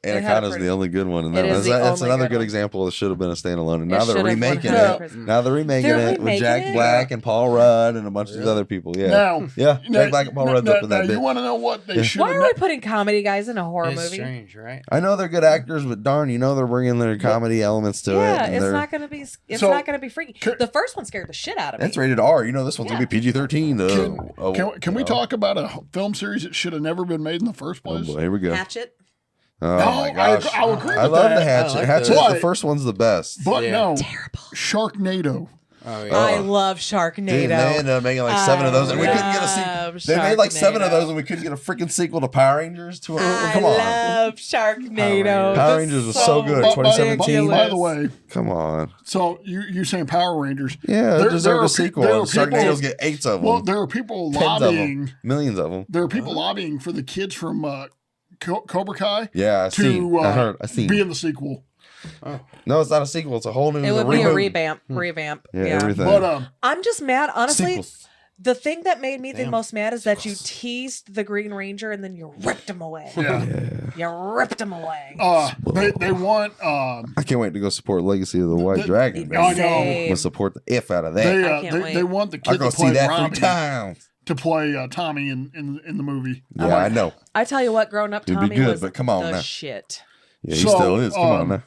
Anaconda's pretty- the only good one in It that. is the That's only another good good one. example that should have been a standalone. And It now they're should have remaking 100%. it. Now they're remaking They're it with remaking Jack it? Black and Paul Rudd and a bunch of these other people. Yeah, Now, yeah. Jack Black and Paul Rudd's up in that now bit. you want to know what they should Why have are we putting comedy guys in a horror It's movie? strange, right? I know they're good actors, but darn, they're bringing their comedy elements to it. Yeah, and it's they're- not gonna be. It's So, not gonna be freaky. can- The first one scared the shit out of me. That's rated R. This one's gonna be PG-13. Can we talk about a film series that should have never been made in the first Oh place? boy, here we go. Hatchet. Oh No, my gosh, I'll agree I with love that. the Hatchet. I like Hatchet, those. the first one's the best. But Yeah. no, Terrible. Sharknado. Oh, yeah. I love Sharknado. Dude, they ended up making like 7 of those, and we couldn't get a love sequel. They made like 7 of Sharknado. those, and we couldn't get a freaking sequel to Power Rangers. Come on, I love Sharknado. Power That's Rangers was so good. By- 2017. By the way, come on. so you saying Power Rangers? Yeah, There- it deserved there are a pe- sequel. there are And people- Sharknado's get 8 of them. Well, there are people 10s of lobbying. them. Millions of them. There are people lobbying for the kids from Cobra Kai Yeah, I seen. to I heard. I seen. be in the sequel. No, it's not a sequel. It's a whole new. It would be a reboot. revamp. Yeah, Yeah. everything. But I'm just mad. Honestly, Sequels. the thing that made me the Damn. most mad is that you teased the Green Ranger and then you ripped him away. yeah, You ripped him away. they want I can't wait to go support Legacy of the White Dragon. I know. I'm gonna support the F out of that. they I can't wait. they want the I'm kid gonna to see play that Robbie 3 times. to play Tommy in the movie. Yeah, I know. I tell you what, growing up, He'd be Tommy good, was but come on the now. shit. Yeah, he So, still is. Come on now.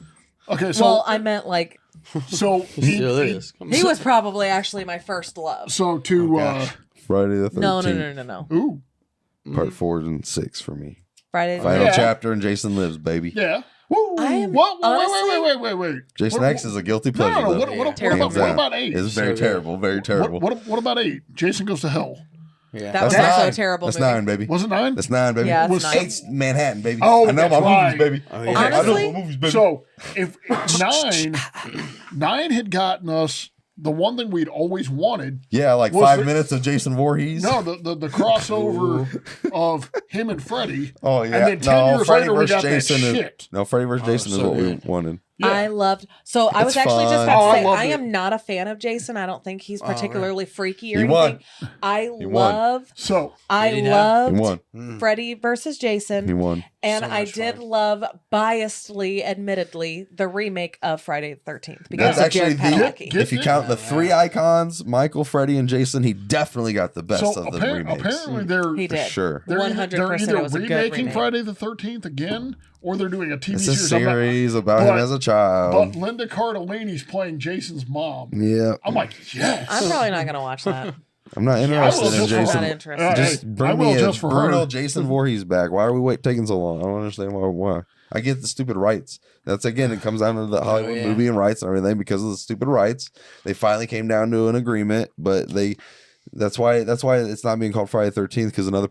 Okay, so Well, I meant like so Still is. Come on. he was probably actually my first love. so to Friday the 13th. No. ooh Part 4 and 6 for me. Friday. the Final Yeah. chapter and Jason Lives, baby. yeah. Woo. I am What? honestly- Wait. Jason What- X is a guilty No, pleasure. no, though. what Terrible. about, what about 8? It's very So good. terrible. Very terrible. What about 8? Jason Goes to Hell. Yeah. That was That's also 9. a terrible That's movie. 9, baby. Was it 9? That's 9, baby. Yeah, it's Was 9. 8's Manhattan, baby. Oh, I know that's my right. movies, baby. Oh, yeah. Okay, I know Honestly- my movies, baby. So if 9 had gotten us the one thing we'd always wanted. Yeah, like Was 5 it- minutes of Jason Voorhees. No, the crossover of him and Freddy. Oh yeah. And then 10 years Freddy later, we versus got Jason that is- shit. No, Freddy versus Jason is so what good. we wanted. Yeah. I loved. So I was It's actually just fun. about Oh, to I say loved I it. am not a fan of Jason. I don't think he's Oh, really? particularly freaky or He anything. won. I He won. love. So I Did he not? loved He won. Freddy versus Jason. He won. And So I much did fun. love, biasedly, admittedly, the remake of Friday the 13th That's because of actually Jared the. Padalecki. If you count the 3 icons, Michael, Freddy, and Jason, he definitely got the best so of the remakes. apparently they're He For did. sure. they're 100% either it was a good remaking remake. Friday the 13th again, or they're doing a TV It's a series. series about him but- as a child. But Linda Cardellini's playing Jason's mom. Yeah, I'm like, yes. I'm probably not going to watch that. I'm not I will interested in just for Jason. her. Not interested. Hey, Just I bring will me a just for brutal her. Jason Voorhees back. Why are we taking so long? I don't understand why. I get the stupid rights. That's again, it comes down to the Hollywood yeah. movie and rights and everything because of the stupid rights. They finally came down to an agreement, but that's why it's not being called Friday the 13th because another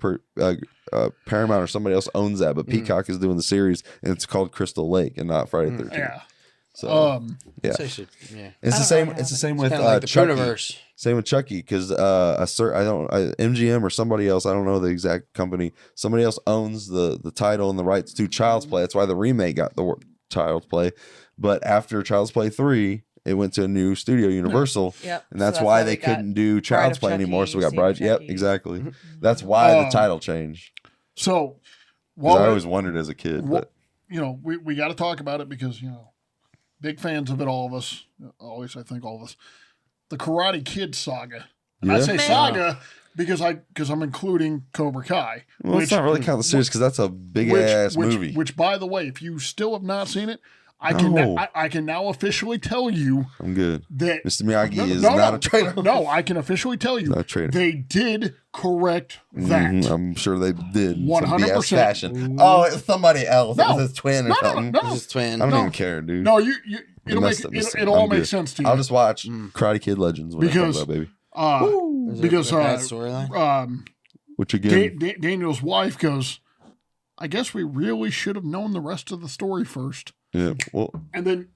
Paramount or somebody else owns that, but Peacock is doing the series and it's called Crystal Lake and not Friday the 13th. Yeah. So yeah, So should- yeah. it's the I don't same. know what It's the same with Kind of like the Chucky. universe. Same with Chucky, because MGM or somebody else, I don't know the exact company, somebody else owns the title and the rights to Child's Play. That's why the remake got the word Child's Play. But after Child's Play 3, it went to a new studio, Universal, Yep. and that's So why we they got couldn't do Bride Child's of Play Chucky, anymore. So we got Seed of Bride. Yep, Chucky. exactly. That's why the Um, title changed. So, 'Cause I while always wondered as a kid. Wha- But we got to talk about it because big fans of it, all of us. Always, I think all of us. The Karate Kid saga. And I Yeah. say Man. saga because I'm including Cobra Kai. well, it's not really count the series because that's a big ass movie. Which, by the way, if you still have not seen it, I can No. I can now officially tell you I'm good. that Mr. Miyagi is not a traitor. No, I can officially tell you Not a traitor. they did correct that. Mhm, I'm sure they did. in some 100%. BS fashion. Oh, it's somebody else. No. It was his twin or No, something. no. This is twin. I don't No. even care, dude. No, you They it'll messed make up this thing. it'll all I'm make good. sense to you. I'll just watch Karate Kid Legends when Because- it comes out, baby. Is it because a bad storyline? Which again, Daniel's wife goes, I guess we really should have known the rest of the story first. yeah. Well, And then,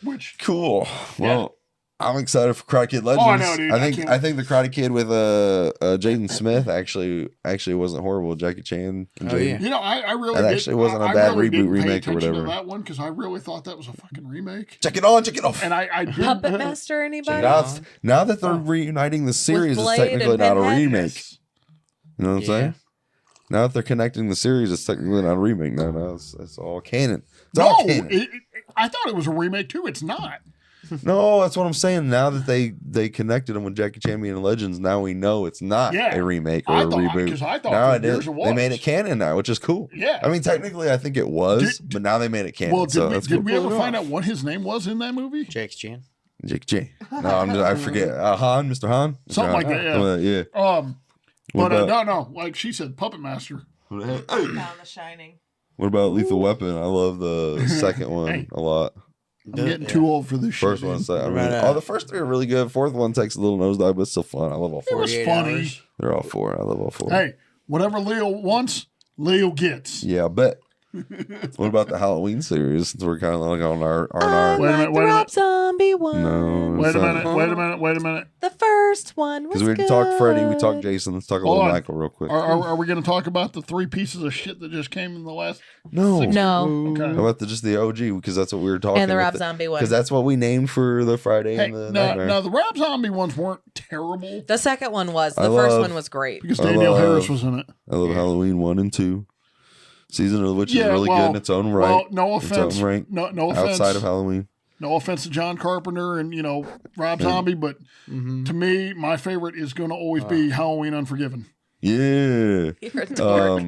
which, cool. Well, I'm excited for Karate Kid Legends. Oh, I know, dude. I can't- I think the Karate Kid with Jaden Smith actually wasn't horrible. Jackie Chan and Oh, Jaden. yeah. I really That did- actually wasn't a I bad really reboot, didn't pay remake, or attention whatever. To that one because I really thought that was a fucking remake. Check it on, check it off. And I did. Puppet Master, anybody? Now that they're reuniting the series, it's Blade technically and not a Pinhead? remake. You know what I'm Yeah. saying? Now that they're connecting the series, it's technically not a remake. No, it's all canon. It's all No, canon. I thought it was a remake too. It's not. No, that's what I'm saying. Now that they connected them with Jackie Chan being Legends, now we know it's not Yeah. a remake or I a thought- reboot. 'cause I thought now for it years is. it They made was. it canon now, which is cool. Yeah. I mean, technically, I think it was, Did- but now they made it canon. Well, so did that's we cool. ever find out what his name was in that movie? Jackie Chan. Jackie Chan. No, I forget. Han, Mr. Han, Mr. Something Han. like that, yeah. Yeah. But What about- no, like she said, Puppet Master. Found The Shining. What about Lethal Weapon? I love the second one Hey. a lot. I'm getting too old for this First shit. one, man. I mean, Right, the first 3 are really good. Fourth one takes a little nosedive, but it's still fun. I love all It 4. was 48 funny. hours. They're all 4. I love all 4. Hey, whatever Leo wants, Leo gets. Yeah, I bet. What about the Halloween series? Since we're kind of like on our I Wait a minute, like the wait a Rob minute. Zombie one. No. Wait a So- minute. The first one was because we already good. talked Freddy, we talked Jason. Let's talk a Hold little on. Michael real quick. Are we going to talk about the 3 pieces of shit that just came in the last? No. No. Okay. How about just the OG? Because that's what we were talking. And the Rob Zombie one. Because that's what we named for the Friday Hey, and the no, Nightmare. no, the Rob Zombie ones weren't terrible The second one was. The I first love- one was great. because I Danielle love- Harris was in it. I love Halloween 1 and 2. Season of the Witch is Yeah, really well- good in its own right. Well, no its offense. own rank. No offense. Outside of Halloween. No offense to John Carpenter and Rob Zombie, but to me, my favorite is going to always be Halloween Unforgiven. Yeah. You're a dork.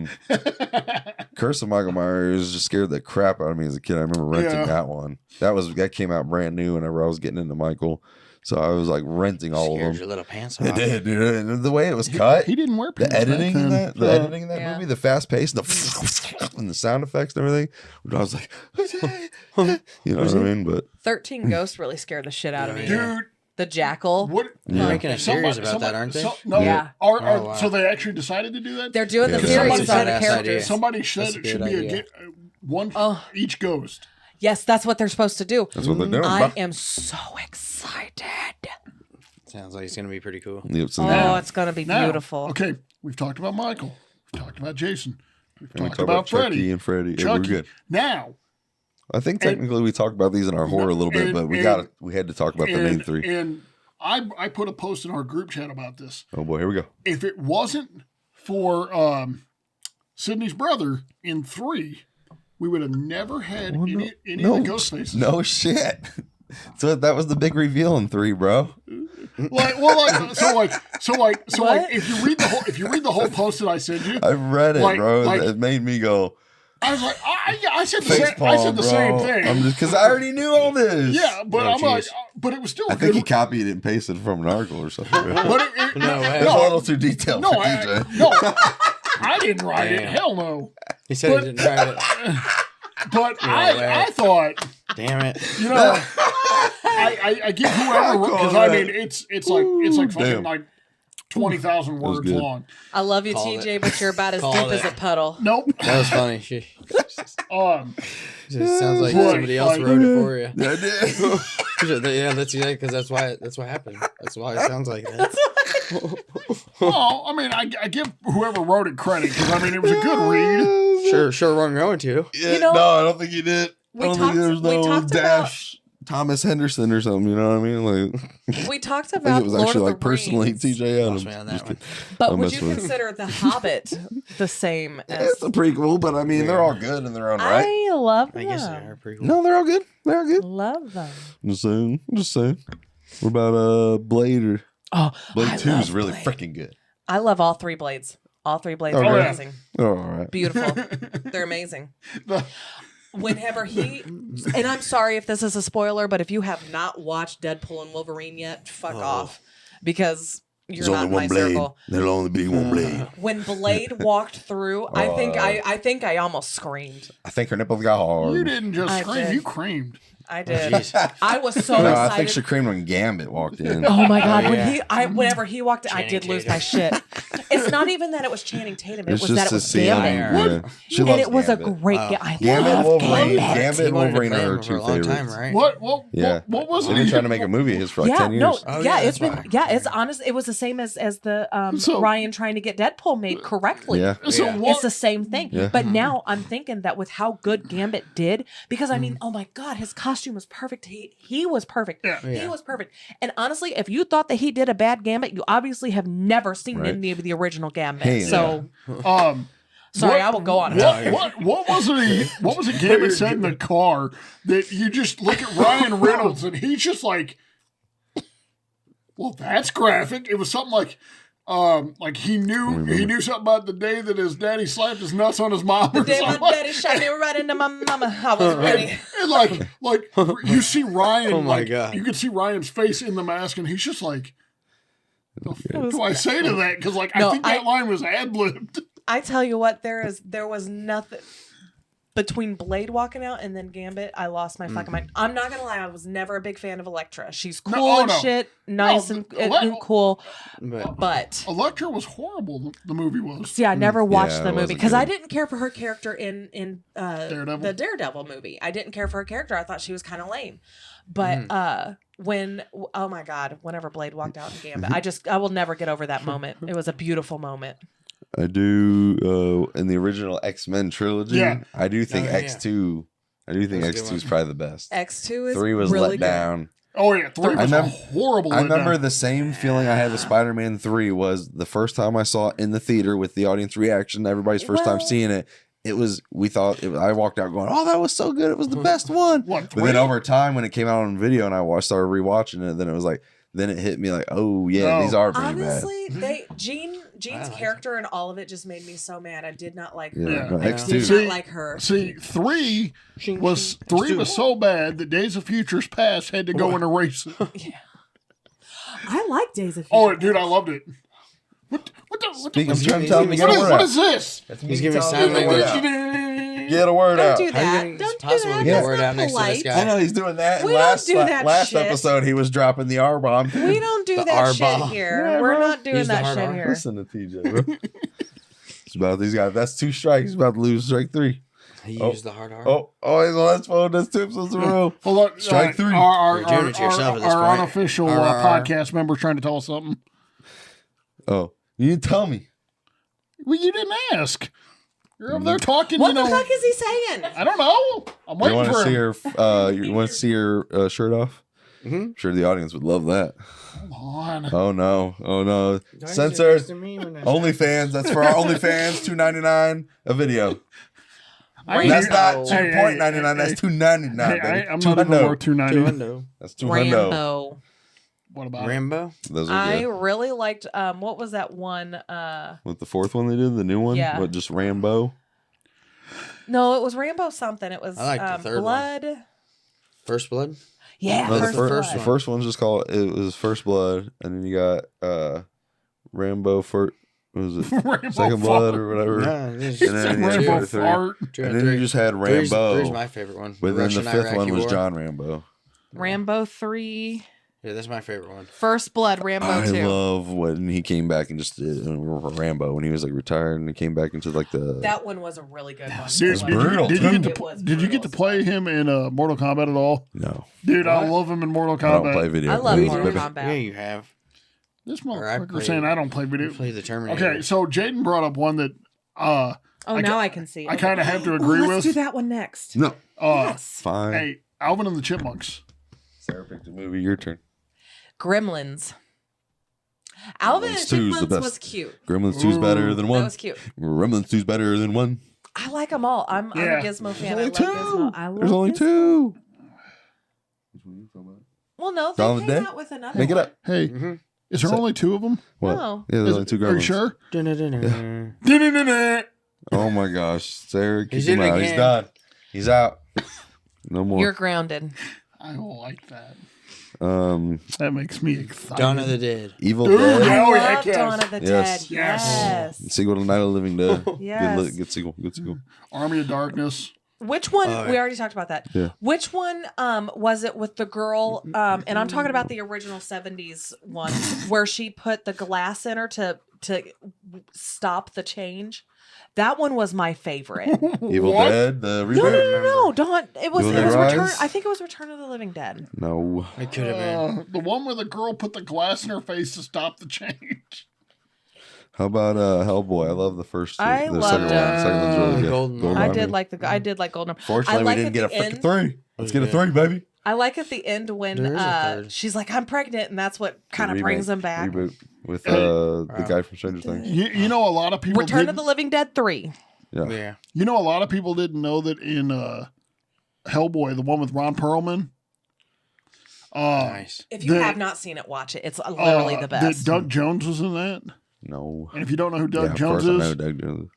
Curse of Michael Myers just scared the crap out of me as a kid. I remember renting that one. That came out brand new whenever I was getting into Michael. So I was like renting all Scared of your them. little pants It off. did, dude. And the way it was cut, He didn't wear the pants back editing in then. that movie, the fast pace, and the sound effects and everything. I was like, you know what I mean? But 13 Ghosts really scared the shit out of me. Dude, The Jackal. what? They're making a series about that, aren't they? No, Yeah. Are, wow. So they actually decided to do that? They're doing the Yeah, series somebody on the said- characters. Somebody said That's a it should good be idea. one Oh. each ghost. Yes, that's what they're supposed to do. that's what they're doing. I bro. am so excited. Sounds like it's gonna be pretty cool. Yep, so Oh, now- it's going to be Now, beautiful. Okay, we've talked about Michael. We've talked about Jason. We've we talked talk about Chucky Freddy. and Freddy. Yeah, we're Chucky. good. Now, I think technically we talked about these in our horror a little bit, and- but we had to talk about the main three. And I put a post in our group chat about this. Oh boy, here we go. If it wasn't for Sydney's brother in 3, we would have never had any of the ghost faces. No shit. So that was the big reveal in 3, bro. Like, if you read the whole post that I sent you, I read it, Like- bro. like- It made me go I was like, I said the face same. palm, I said the bro. same thing. I'm just because I already knew all this. Yeah, but Oh, I'm like, jeez. but it was still I a think good. he copied it and pasted it from an article or something. but it, No way. It's a little too detailed no, for DJ. I didn't write it. Damn. Hell no. He said But- he didn't write it. But way. I thought, Damn it. I give whoever because I mean it's like fucking Damn. like 20,000 was words good. long. I love you, Called TJ, it. but you're about as Called deep as it. a puddle. Nope. That was funny. It sounds like Boy, somebody else like- wrote it for you. I did. Yeah, that's because that's what happened. That's why it sounds like that. Well, I mean, I give whoever wrote it credit because I mean it was a good read. Sure, we're going to. Yeah, You know, no, I don't think you did. we I don't talked- think there's we no talked dash Thomas Henderson or something. You know what I mean? Like, We talked I think about it was Lord actually of the like personally Rings, TJ Adams. Lost me on that Just one. kidding. but I'm would you messing with consider The Hobbit the same as? It's a prequel, but I mean, they're all good in their own right. I love them. I guess they are pretty cool. No, they're all good. They're all good. Love them. Just saying. Just saying. What about Blade or Oh, Blade I 2 is love really Blade. freaking good. I love all 3 Blades. All 3 Blades Oh, are yeah. amazing. Oh, all right. Beautiful. They're amazing. The- Whenever he, and I'm sorry if this is a spoiler, but if you have not watched Deadpool and Wolverine yet, fuck off, because you're not in my circle. There'll only be one blade. When Blade walked through, I think I almost screamed. I think her nipples got hard. You didn't just I scream, did. you creamed. I did. Jeez. I was so No, excited. I think she creamed when Gambit walked in. Oh my god! Oh, When yeah. whenever he walked, in, I Channing did lose Tatum. my shit. It's not even that it was Channing Tatum; it It's was just that it to was see him. Gambit, Yeah. She and loves it was Gambit. a great. I Gambit, love Wolverine, Gambit. Gambit, He and wanted to Wolverine play are him her for a two long favorites. time, right? Yeah. What was They've it? been trying to make a movie of his for like 10 years. Oh, yeah, yeah, it's that's been why. it's honest. It was the same as the So- Ryan trying to get Deadpool made correctly. Yeah. So Yeah. what? It's the same thing. Yeah. But now I'm thinking that with how good Gambit did, because I mean, oh my God, his costume was perfect. He was perfect. Yeah. He Yeah. was perfect. And honestly, if you thought that he did a bad Gambit, you obviously have never seen Right. any of the original Gambit. Hey, so What- sorry, I will go on. about it. What was it? What was it? Gambit said in the car that you just look at Ryan Reynolds and he's just like, well, that's graphic. It was something like he knew something about the day that his daddy slapped his nuts on his mom. Or Day my something. daddy shot me right into my mama. I was ready. And like you see Ryan, Oh my like, God. you could see Ryan's face in the mask, and he's just like, "The fuck do I say to that?" Because like No, I think that line was ad libbed. I tell you what, there was nothing between Blade walking out and then Gambit. I lost my fucking mind. I'm not gonna lie, I was never a big fan of Elektra. She's cool No, oh, and no. shit, nice No, and cool, But but Elektra was horrible. The movie was. see, I never watched Yeah, the it movie wasn't because I good. didn't care for her character in Daredevil? the Daredevil movie. I didn't care for her character. I thought she was kind of lame. But when oh my God, whenever Blade walked out in Gambit, I will never get over that moment. It was a beautiful moment. I do in the original X-Men trilogy. Yeah. I do think Oh, yeah. X2. I do think That was a good X2 is one. probably the best. X2 is 3 was really let good. down. Oh yeah, 3 was remember- a horrible. I remember letdown. the same feeling I had with Spider-Man 3 was the first time I saw it in the theater with the audience reaction, everybody's first time Well- seeing it. I walked out going, oh, that was so good. It was the best one. What, But then over time, when it came out on video and I started rewatching it, then it was like, then it hit me like, oh yeah, No. these are pretty Honestly, Jean's character and all of it just made me so mad. I did not like her. bad. Yeah, Yeah. no, I did X2. not like her. See, three was so bad that Days of Futures Past had to go and erase it. Yeah. I like Days of Future Oh, dude, I loved it. What I'm trying to tell me, get a word what out. is this? He's giving me sign language. Get a word Don't out. do How do you that. think Don't it's do possible that. to get a That's word not out next to this polite. guy? I know he's doing that. We don't do that last shit. episode, he was dropping the R bomb. We don't do The that R-ball. shit here. Yeah, We're bro. not doing Use the that hard shit R. here. Listen to TJ, bro. It's about these guys. That's 2 strikes. He's about to lose strike 3. He Oh. used the hard R. Oh, he's on that phone. That's 2 episodes in a row. Hold on. Strike 3. Our You're doing it to yourself at this point. unofficial podcast member trying to tell us something. Oh, you didn't tell me. Well, you didn't ask. You're over there talking. What you the know. fuck is he saying? I don't know. I'm You waiting want to for see him. her? You want to see her shirt off? Mm-hmm. I'm sure the audience would love that. Come on. Oh no! Oh no! Why is it Censored. next to me when I- OnlyFans. That's for our OnlyFans. $2.99 a video. I That's ain't- not Hey, hey, 2.99. That's $2.99. Hey, baby. I'm not even worth $2.90. Hundo. That's $200. Rambo. What about it? Rambo. Those are I good. really liked what was that one? What, the 4th one they did, the new one? Yeah. What, just Rambo? No, it was Rambo something. It was I like the third one. Blood. First Blood. Yeah, No, First the Blood. the first one's just called, it was First Blood, and then you got Rambo for, what was it? Rainbow Second Blood Fart. or whatever. No, it's And then you Rainbow had 3. Fart. And then you just had Three's Rambo. my favorite one. But then the Russian 5th one Iraqi was War. John Rambo. Rambo 3. Yeah, that's my favorite one. First Blood, Rambo I 2. love when he came back and just did Rambo when he was like retired and he came back into like the. That one was a really good one. Dude, was brutal, did you too. get did you get to play him in Mortal Kombat at all? No, Dude, I What? love him in Mortal I don't play Kombat. video I love games, Mortal baby. Kombat. Yeah, you have. This Or I motherfucker played- saying I don't play You video. played the Terminator. Okay, so Jaden brought up one that Oh, I now I can see. I it. kind of have to agree Let's do with. that one next. No, Yes. fine. Hey, Alvin and the Chipmunks. Sarah picked a movie. Your turn. Gremlins. Alvin and Gremlins 2 is the Chipmunks best. was cute. Gremlins 2's better than That 1. was cute. Gremlins 2's better than 1. I like them all. I'm Yeah. a Gizmo fan. I There's love Gizmo. I love There's only Gizmo. 2. Well, no, Dawn they of the came Dead? out with another Make it one. up. Hey, Mm-hmm. is there So- only 2 of them? What? No. Yeah, there's only 2 Are Gremlins. you sure? Dun-dun-dun-dun. Oh my gosh, Sarah, kick He's him in out. He's again. done. He's out. No more. You're grounded. I don't like that. Um, That makes me excited. Dawn of the Dead. Evil Ooh, Dead. yeah. I Oh, love heck yes. Dawn of the Yes. Dead. Yes. Yes. Sequel to Night of the Living Dead. Yes. Good sequel. Good sequel. Army of Darkness. Which one? Oh, We yeah. already talked about that. Yeah. Which one was it with the girl? And I'm talking about the original 70s one where she put the glass in her to stop the change. That one was my favorite. Evil What? Dead. The No, reboot. no. Dawn. It was. Will It They was Return. Rise? I think it was Return of the Living Dead. No. It could have been. The one where the girl put the glass in her face to stop the change. How about Hellboy? I love the first two. I the loved second one. it. The second one's really good. Golden I Army. did like the. I did like Golden. Fortunately, I we like didn't at get a the freaking end- 3. Let's get a Yeah. 3, baby. I like at the end when There is a third. she's like, "I'm pregnant," and that's what kind of Remake, brings them back. Reboot with Hey. the guy from Stranger Things. You know, a lot of people. Return of didn't- the Living Dead 3. Yeah. Yeah. You know, a lot of people didn't know that in Hellboy, the one with Ron Perlman. Nice. If you The- have not seen it, watch it. It's literally the That best. Doug Jones was in that. No. And if you don't know who Doug Yeah, of Jones course I is, know Doug Jones.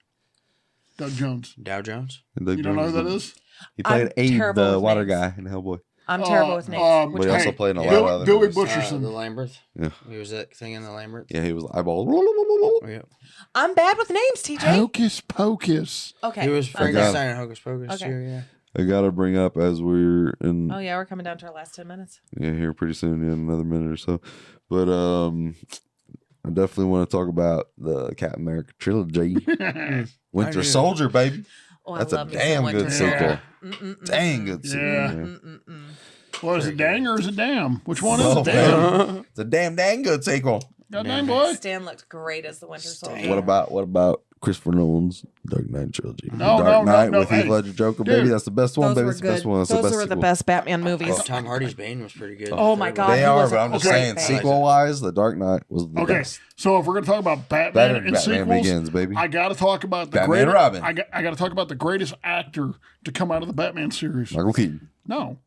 Doug Jones. Dow Jones. Doug You don't know Jones who that is? He played I'm Abe, terrible the with water names. guy in Hellboy. I'm terrible with names. But he also played in a lot of Billy, other Billy movies. Butcherson. The Lambert. Yeah. He was that thing in the Lambert. Yeah, he was eyeball. Oh, yeah. I'm bad with names, TJ. Hocus Pocus. Okay. He was I'm Frankenstein and Hocus Pocus Okay. too. Yeah. I gotta bring up as we're in Oh yeah, we're coming down to our last 10 minutes. here pretty soon in another minute or so. But I definitely want to talk about the Captain America trilogy. Winter I do. Soldier, baby. Oh, That's I a love me damn some good Winter sequel. Soldier. sequel. Dang good sequel. Yeah. Man. What is it, dang or is it damn? Which one is Both, it, damn? man. It's a damn good sequel. Goddamn boy. Stan looked great as the Winter Soldier. Stan. What about Christopher Nolan's Dark Knight trilogy? No, Dark no, Knight no, with Heath hey, Ledger Joker, dude. baby. That's the best one, Those baby. were It's the best good. one. It's the Those best were the sequel. best Batman movies. Tom Hardy's Bane was pretty good. Oh my God. They he are, was but a I'm just great saying, Bane. sequel wise, the Dark Knight was the Okay, best. so if we're gonna talk about Batman Better and than Batman sequels, Begins, baby. I gotta talk about the Batman and greatest. Robin. I got to talk about the greatest actor to come out of the Batman series. Michael Keaton. No,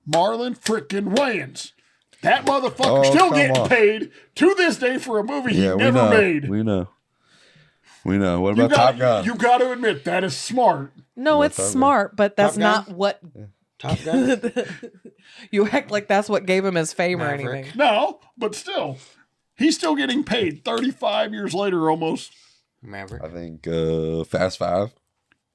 Marlon frickin' Wayans. That motherfucker Oh, still come getting on. paid to this day for a movie he Yeah, we never know. made. We know. We know. What You about Top Gun? You got to admit that is smart. No, it's Top Gun. smart, but that's Top not Gun? what Top Gun. you act like that's what gave him his fame or Maverick. anything. No, but still, he's still getting paid 35 years later almost. Maverick. I think Fast Five.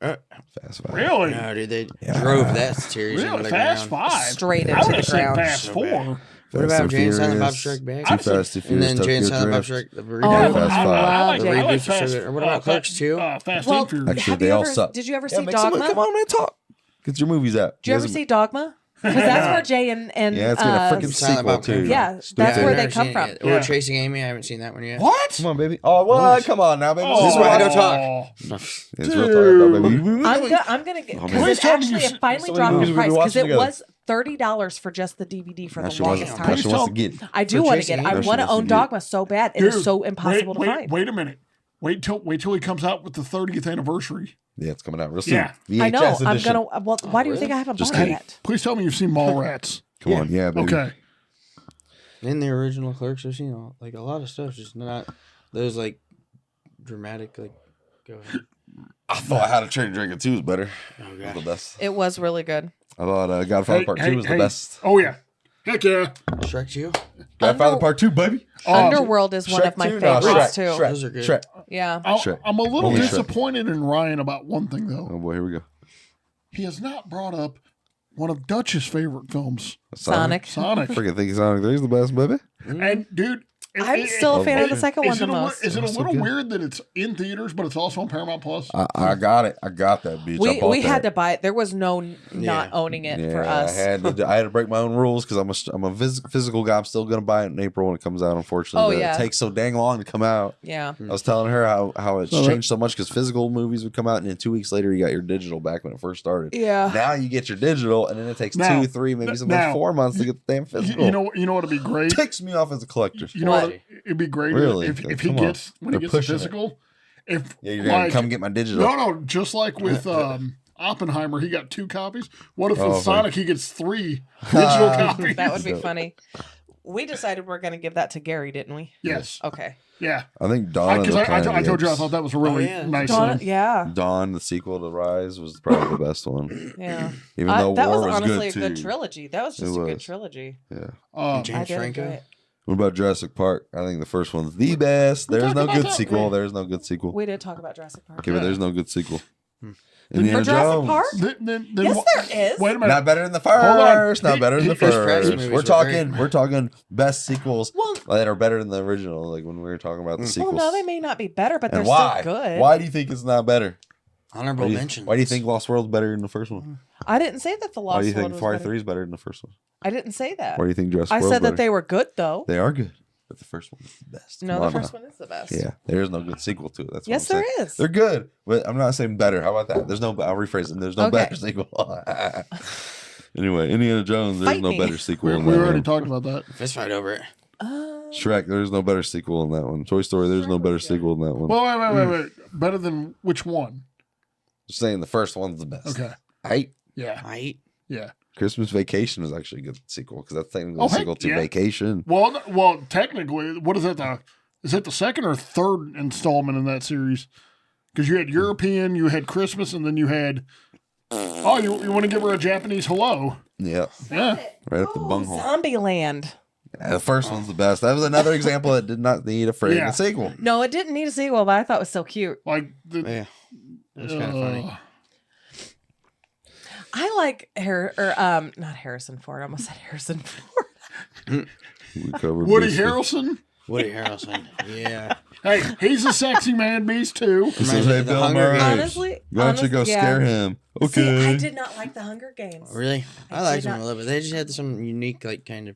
Uh, Fast Five. Really? No, dude, they Yeah. drove that series into Really? the Fast ground. Five? Straight I into would the have said ground. Fast So 4. bad. What about and Jay and Silent Bob Furious, Strike Back? Too Fast, Too And Furious, then Jay and Tokyo Silent Bob Drift. Strike. The Oh, reboot. Fast I Five. love The Jay. reboots are so good. What about Clerks 2? Fast Well, and Furious. Actually, have they you all ever, suck. did you ever Yeah, see make some, Dogma? come on, man, talk. Get your movies out. Did you ever see Dogma? Because that's where Jay and Yeah, it's gonna freaking Silent sequel Bob too. came from. yeah, Stupid. that's where I've they never come seen from. it yet. Yeah. Or Chasing Amy. I haven't seen that one yet. What? Come on, baby. Oh, what? Come on now, baby. Oh, This is why I don't talk. It's real talk, though, baby. I'm gonna get Oh, because man. it actually it finally so many dropped movies in we've been price because watching it together. was $30 for just the DVD for Now the she wants, longest now time. she wants to get it. I do For want to get Chasing it. I Amy. want to Now she own wants to get it. Dogma so bad. It is so impossible to find. Wait a minute. Wait till he comes out with the 30th anniversary. Yeah, it's coming out real soon. Yeah. I know. VHS I'm edition. gonna. Well, why do you think I haven't Just bought it kidding. yet? Please tell me you've seen Mallrats. Come on, yeah, baby. Okay. In the original Clerks, I've seen like a lot of stuff, just not those like dramatic. Like, go ahead. I thought How to Train Your Dragon 2 was better. Oh It was gosh. the best. It was really good. I thought Godfather Part 2 was the best. Oh, yeah. Heck yeah. Shrek 2. Godfather Under- Part 2, baby. Underworld is one of my Shrek 2? No, favorites Shrek, too. Shrek, Those are good. Shrek. Yeah. Shrek. I'm a little Only Shrek. disappointed in Ryan about one thing, though. Oh boy, here we go. He has not brought up one of Dutch's favorite films, Sonic. Sonic. Freaking think Sonic 3 is the best, baby. And, dude, I'm still a fan of the second one the most. Is it a So little good. weird that it's in theaters, but it's also on Paramount Plus? I got it. I got that bitch. I bought We that. had to buy it. There was no Yeah. not owning it Yeah, for us. I had to break my own rules because I'm a physical guy. I'm still gonna buy it in April when it comes out. Unfortunately, Oh, but yeah. it takes so dang long to come out. Yeah. I was telling her how it's So- changed so much because physical movies would come out and then 2 weeks later you got your digital back when it first started. Yeah. Now you get your digital and then it takes Now- 2, 3, maybe sometimes now- 4 months to get the damn physical. You know what would be great? Ticks me off as a collector. You know What? what? It'd be great Really? if he Come on. gets when he They're gets the pushing it. physical. If Yeah, you're gonna like, come get my digital. no, just like with Oppenheimer, he got 2 copies. What if Oh, with Sonic he gets 3 digital copies? That would be funny. We decided we're going to give that to Gary, didn't we? Yes, Okay. yeah. I think Dawn. Because of the I Planet told you I Apes. thought that was a really yeah. nice. Dawn, thing. yeah. Dawn, the sequel to Rise, was probably the best one. Yeah. Even though that War was was honestly good a good too. trilogy. That was It just a good was. trilogy. Yeah. Uh, I James did enjoy Franco. it. What about Jurassic Park? I think the first one's the best. There's no good sequel. There's no good sequel. We did talk about Jurassic Park. Okay, but there's no good sequel. For Indiana Jurassic Jones. Park? then Yes, what- there is. Wait a minute. Not better than the Hold on. first. Not better than the Chris Pratt's first. movies We're were talking. great. We're talking best sequels Well- that are better than the original. Like when we were talking about the Well, sequels. no, they may not be better, but they're and why? still good. Why do you think it's not better? Honorable Why do you, mention. why do you think Lost World's better than the first one? I didn't say that the Why Lost do you World think was Far better. 3 is better than the first one? I didn't say that. Why do you think Jurassic I World's said that better? they were good, though. They are good, but the first one is the best. No, Come the on first now. one is the best. Yeah, there's no good sequel to it. That's what Yes, I'm there saying. is. They're good, but I'm not saying better. How about that? There's no. I'll rephrase it. There's no Okay. better sequel. Anyway, Indiana Jones. There's Fight no me. better sequel. we in we that already one. talked about that. Fist fight over it. Shrek. There's no better sequel in that one. Toy Story. There's no better sequel in that one. Well, wait. Better than which one? Just saying the first one's the best. Okay. Right? Yeah. Fight. Yeah. Christmas Vacation is actually a good sequel because that's technically Oh, a heck, sequel to yeah. Vacation. Well, technically, what is that? Is it the second or third installment in that series? Because you had European, you had Christmas, and then you had. Oh, you want to give her a Japanese hello? Yeah, Yeah. right up the bunghole. Zombieland. Yeah, the first one's the best. That was another example that did not need a friggin' Yeah. sequel. No, it didn't need a sequel, but I thought it was so cute. Like the. Yeah. That's kind of funny. I like not Harrison Ford. I almost said Harrison Ford. We covered Woody this. Harrelson. Woody Harrelson. Yeah. Hey, he's a sexy man beast too. He says, Reminds me "Hey, of the Bill Hunger Murray, Games. Honestly, why don't you go yeah. scare him?" Okay. See, I did not like the Hunger Games. Really? I I liked did them a not- little bit. They just had some unique, like, kind of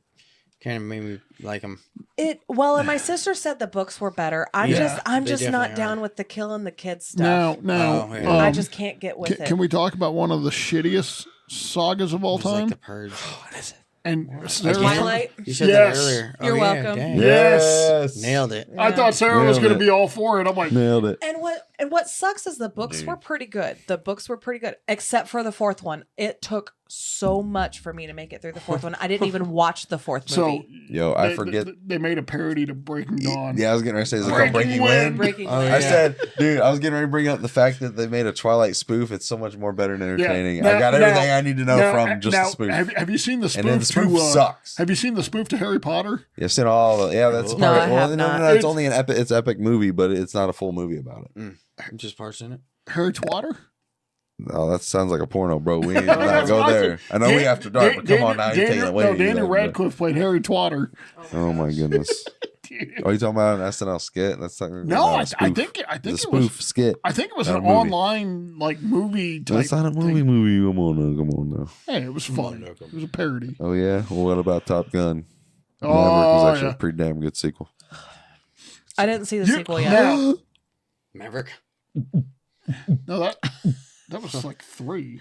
kind of made me like them. And my sister said the books were better. I'm Yeah, just not definitely down are. with the killing the kids stuff. Now, Oh, yeah. I just can't get with it. Can we talk about one of the shittiest sagas of all It was like time? the Purge. What is it? And Again? Twilight? You said Yes. that earlier. You're yeah, welcome. dang. Yes. Nailed it. I thought Sarah was Nailed going to it. be all for it. I'm like, Nailed it. And what sucks is the books were pretty good. The books were pretty good, except for the fourth one. It took so much for me to make it through the fourth one. I didn't even watch the fourth so movie. Yo, I forget. They made a parody to Breaking Dawn. Yeah, I was getting ready to say, is it Breaking called Breaking Wind. Wind? Breaking Oh, Wind. yeah. I said, dude, I was getting ready to bring up the fact that they made a Twilight spoof. It's so much more better and entertaining. I got everything I need to know from just the spoof. Have you seen the spoof? And then the spoof to, sucks. Have you seen the spoof to Harry Potter? Yeah, I've seen all the. Yeah, that's No, part. I have no, not. it's It's- only an epic. It's an epic movie, but it's not a full movie about it. Just parts in it. Harry Twatter? No, that sounds like a porno, bro. We ain't not go there. I know we after dark, but come on now, you're taking it way. No, too Daniel late, Radcliffe played Harry Twatter. Oh my goodness. Are you talking about an SNL skit? That's not, No, I think the it was. spoof skit. I think it was Not an a movie. online like movie type. That's not a movie. thing. Come on now. Come on now. Hey, it was fun. It was a parody. Oh yeah. Well, what about Top Gun? Maverick Oh, was actually yeah. a pretty damn good sequel. I didn't see the You- sequel yet. Now, Maverick. no, that was like 3.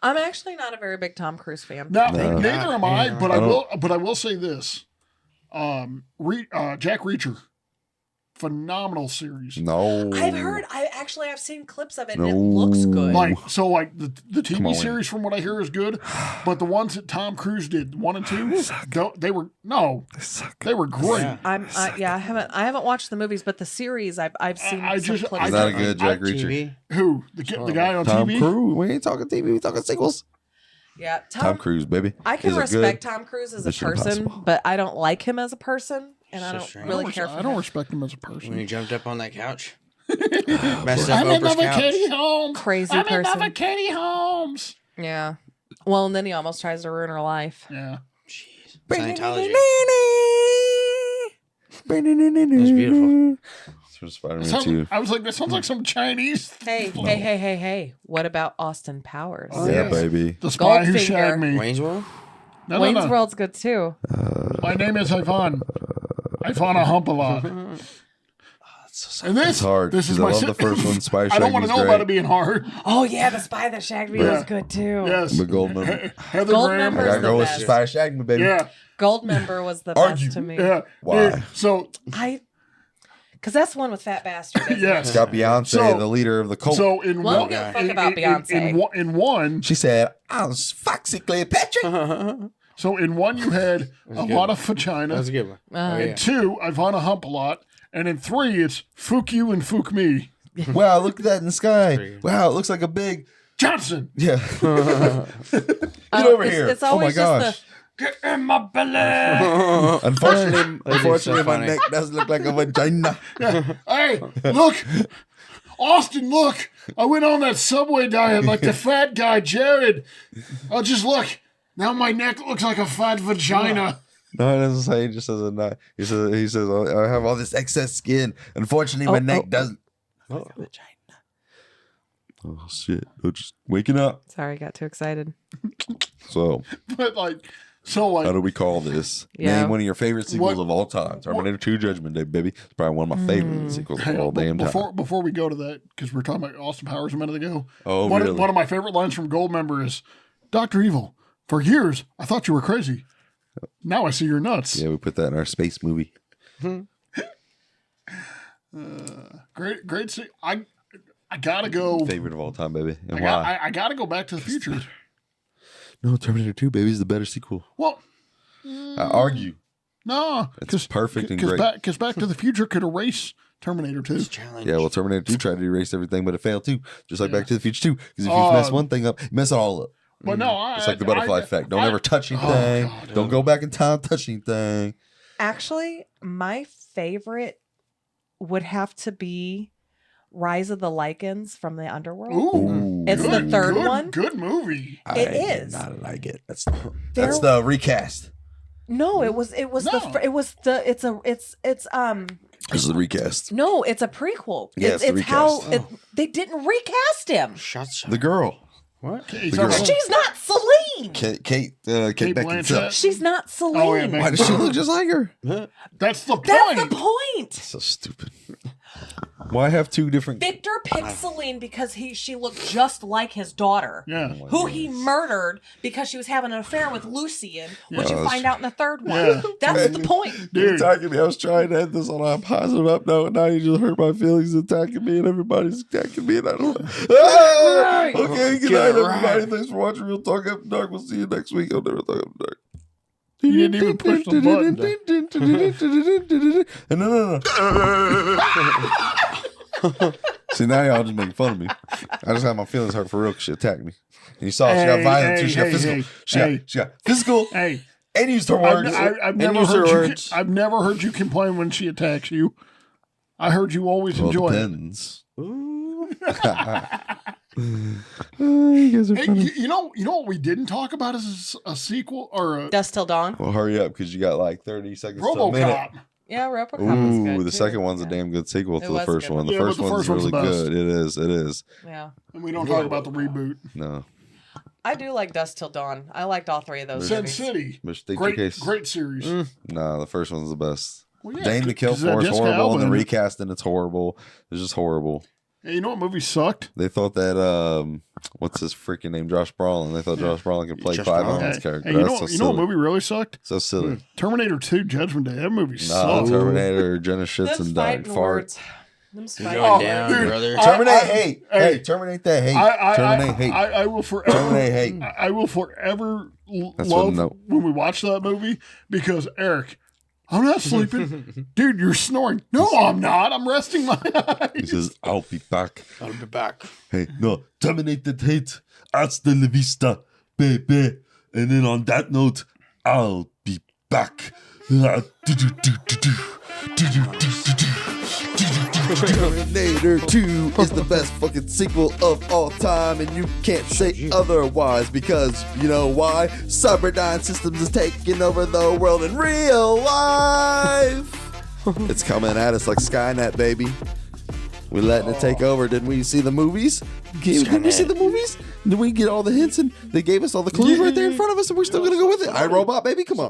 I'm actually not a very big Tom Cruise fan. Now, No. neither am I, Yeah. but I I will say this. Jack Reacher, phenomenal series. No. I've seen clips of it and it No. looks good. Like the Come on. TV series, from what I hear, is good, but the ones that Tom Cruise did, 1 and 2, they were great. Yeah. I haven't watched the movies, but the series I've seen I some just- clips. Is that a of. good Jack Reacher? TV. Who the guy on Tom TV? Cruise. We ain't talking TV. We talking sequels. Yeah, Tom Cruise, baby. I can Is it respect good? Tom Cruise as a Mission person, Impossible. but I don't like him as a person, and I So don't strange. really care for I don't him. respect him as a When person. he jumped up on that couch. Messed up I'm in Oprah's love with couch. Katie Holmes. Crazy I'm in love person. with Katie Holmes. Yeah. Well, and then he almost tries to ruin her life. Yeah. Jeez. Scientology. It's beautiful. It's from Spider-Man 2. I was like, that sounds like some Chinese. Hey. What about Austin Powers? Oh, Yeah, yes. baby. The spy who Goldfinger. shagged me. Wayne's World? No, Wayne's no, no. World's good too. My name is Ivan. Ivan a hump a lot. And this It's hard. This is 'cause I my love the first one. Spy I don't Shagging want to was know great. about it being hard. Oh yeah, the Spy That Shagged Me Yeah. was good too. Yes. The Goldman. Heather Gold Graham. I member- gotta go with Best. Spy Shagging Me, baby. Yeah. Goldmember was the Argue. best to me. Yeah. Why? Yeah. So Because that's one with Fat Bastard. Isn't yes. It's got Beyonce, So- the leader of the cult. So in Well, I don't one, give a fuck about Beyonce. in one, She said, "I'm Foxy Cleopatra." so in one you had a good. lot of That was vagina. a good one. Uh, Oh, yeah. In 2, Ivana hump a lot, and in 3, it's fook you and fook me. Wow, look at that in the sky. Pretty good. Wow, it looks like a big. Johnson, Yeah. Get over here. It's Oh my always just gosh. get in my belly. Unfortunately, my funny. neck does look like a vagina. Hey, look, Austin, look. I went on that Subway diet like the fat guy, Jared. Oh, just look. Now my neck looks like a fat vagina. No, it doesn't say. He just says a nut. He says, oh, I have all this excess skin. Unfortunately, my neck doesn't. Oh. Oh shit! I'm just waking up. Sorry, I got too excited. So, But how how do we call this? Yeah. Name one of your favorite sequels What- of all time. Terminator 2: Judgment Day, baby. It's probably one of my favorite sequels Hang of all on, damn time. before we go to that, because we were talking about Austin Powers a minute ago. Oh, one, really? one of my favorite lines from Goldmember is, "Dr. Evil, for years I thought you were crazy. Now I see you're nuts." Yeah, we put that in our space movie. Great. I gotta go. Favorite of all time, baby. And I, why? I gotta go Back to the Future. No, Terminator 2, baby, is the better sequel. Well, I argue. no, It's perfect and great. Because Back to the Future could erase Terminator 2. Challenge. Yeah, well, Terminator 2 tried to erase everything, but it failed too. Just like Yeah. Back to the Future 2. Because if you mess one thing up, you mess it all up. But no, It's like the butterfly effect. Don't ever touch anything. God. Don't go back in time, touch anything. Actually, my favorite would have to be Rise of the Lycans from the Underworld. Ooh, It's the third good, one. Good movie. It is. Not like it. That's There- the recast. No, it was No. it's This is the recast. no, it's a prequel. Yeah, it's it's the how recast. they didn't recast him. Shots. The girl. What? He's The girl. talking- She's not Celine. Celine. Kate Blanchett. Beckinsale. She's not Celine. Oh, yeah, Why does she look just like her? That's the point. That's the point. So stupid. Why have two different? Victor picked Celine because she looked just like his daughter. Yeah. Who he murdered because she was having an affair with Lucian, which you Yeah. find out in the third one. Yeah. That's the point. You're Dude. attacking me. I was trying to end this on a positive up note, and now you just hurt my feelings attacking me, and everybody's attacking me, and I don't. Ah! Okay, good night, everybody. Thanks for watching Real Talk After Dark. We'll see you next week on Real Talk After Dark. You didn't even push the button. No. See, now y'all just making fun of me. I just had my feelings hurt for real because she attacked me. And you saw she got violent too. She got physical. She got physical. Hey, and used her words. I've never heard you complain when she attacks you. I heard you always enjoy it. Depends. You guys are Hey, funny. you know what we didn't talk about is a sequel or a Dust Till Dawn. Well, hurry up because you got like 30 seconds to a minute. RoboCop. Yeah, RoboCop was good. Ooh, the too. second one's a Yeah. damn good sequel It to the was a first good one. one. The Yeah, first but the one's first one's really the best. good. It is. Yeah. And we don't talk about the reboot. No. I do like Dust Till Dawn. I liked all three of those Sin movies. City. But state your case. Great series. No, the first one's the best. Well, yeah, Dane the Kill 'cause that Force Jessica horrible, Alba and the in it. recasting it's horrible. It's just horrible. Hey, you know what movie sucked? They thought that what's his freaking name, Josh Brolin. They thought Josh Brolin could play Josh Clive Brolin. Owen's Hey, character. you know, That's so you know what silly. movie really sucked? So silly. Terminator 2 Judgment Day. That movie No, sucked. Terminator, Jenna shits Them and dog fighting fart. words. Them You're fighting going Oh, down, dude. brother. Terminate hate. hey. Hey, terminate that hate. Terminate hate. I will forever. Terminate hate. I will forever That's love what when we watch that movie because Eric, I'm not sleeping, dude. You're snoring. No, I'm not. I'm resting my He eyes. says, I'll be back. I'll be back. Hey, no, terminate that hate. Hasta la vista, baby. And then on that note, I'll be back. Terminator 2 is the best fucking sequel of all time, and you can't say otherwise because you know why? Cyberdyne Systems is taking over the world in real life. It's coming at us like Skynet, baby. We letting it take over. Didn't we see the movies? Didn't we see the movies? Did we get all the hints and they gave us all the clues right there in front of us and we're still gonna go with it? iRobot, baby, come on.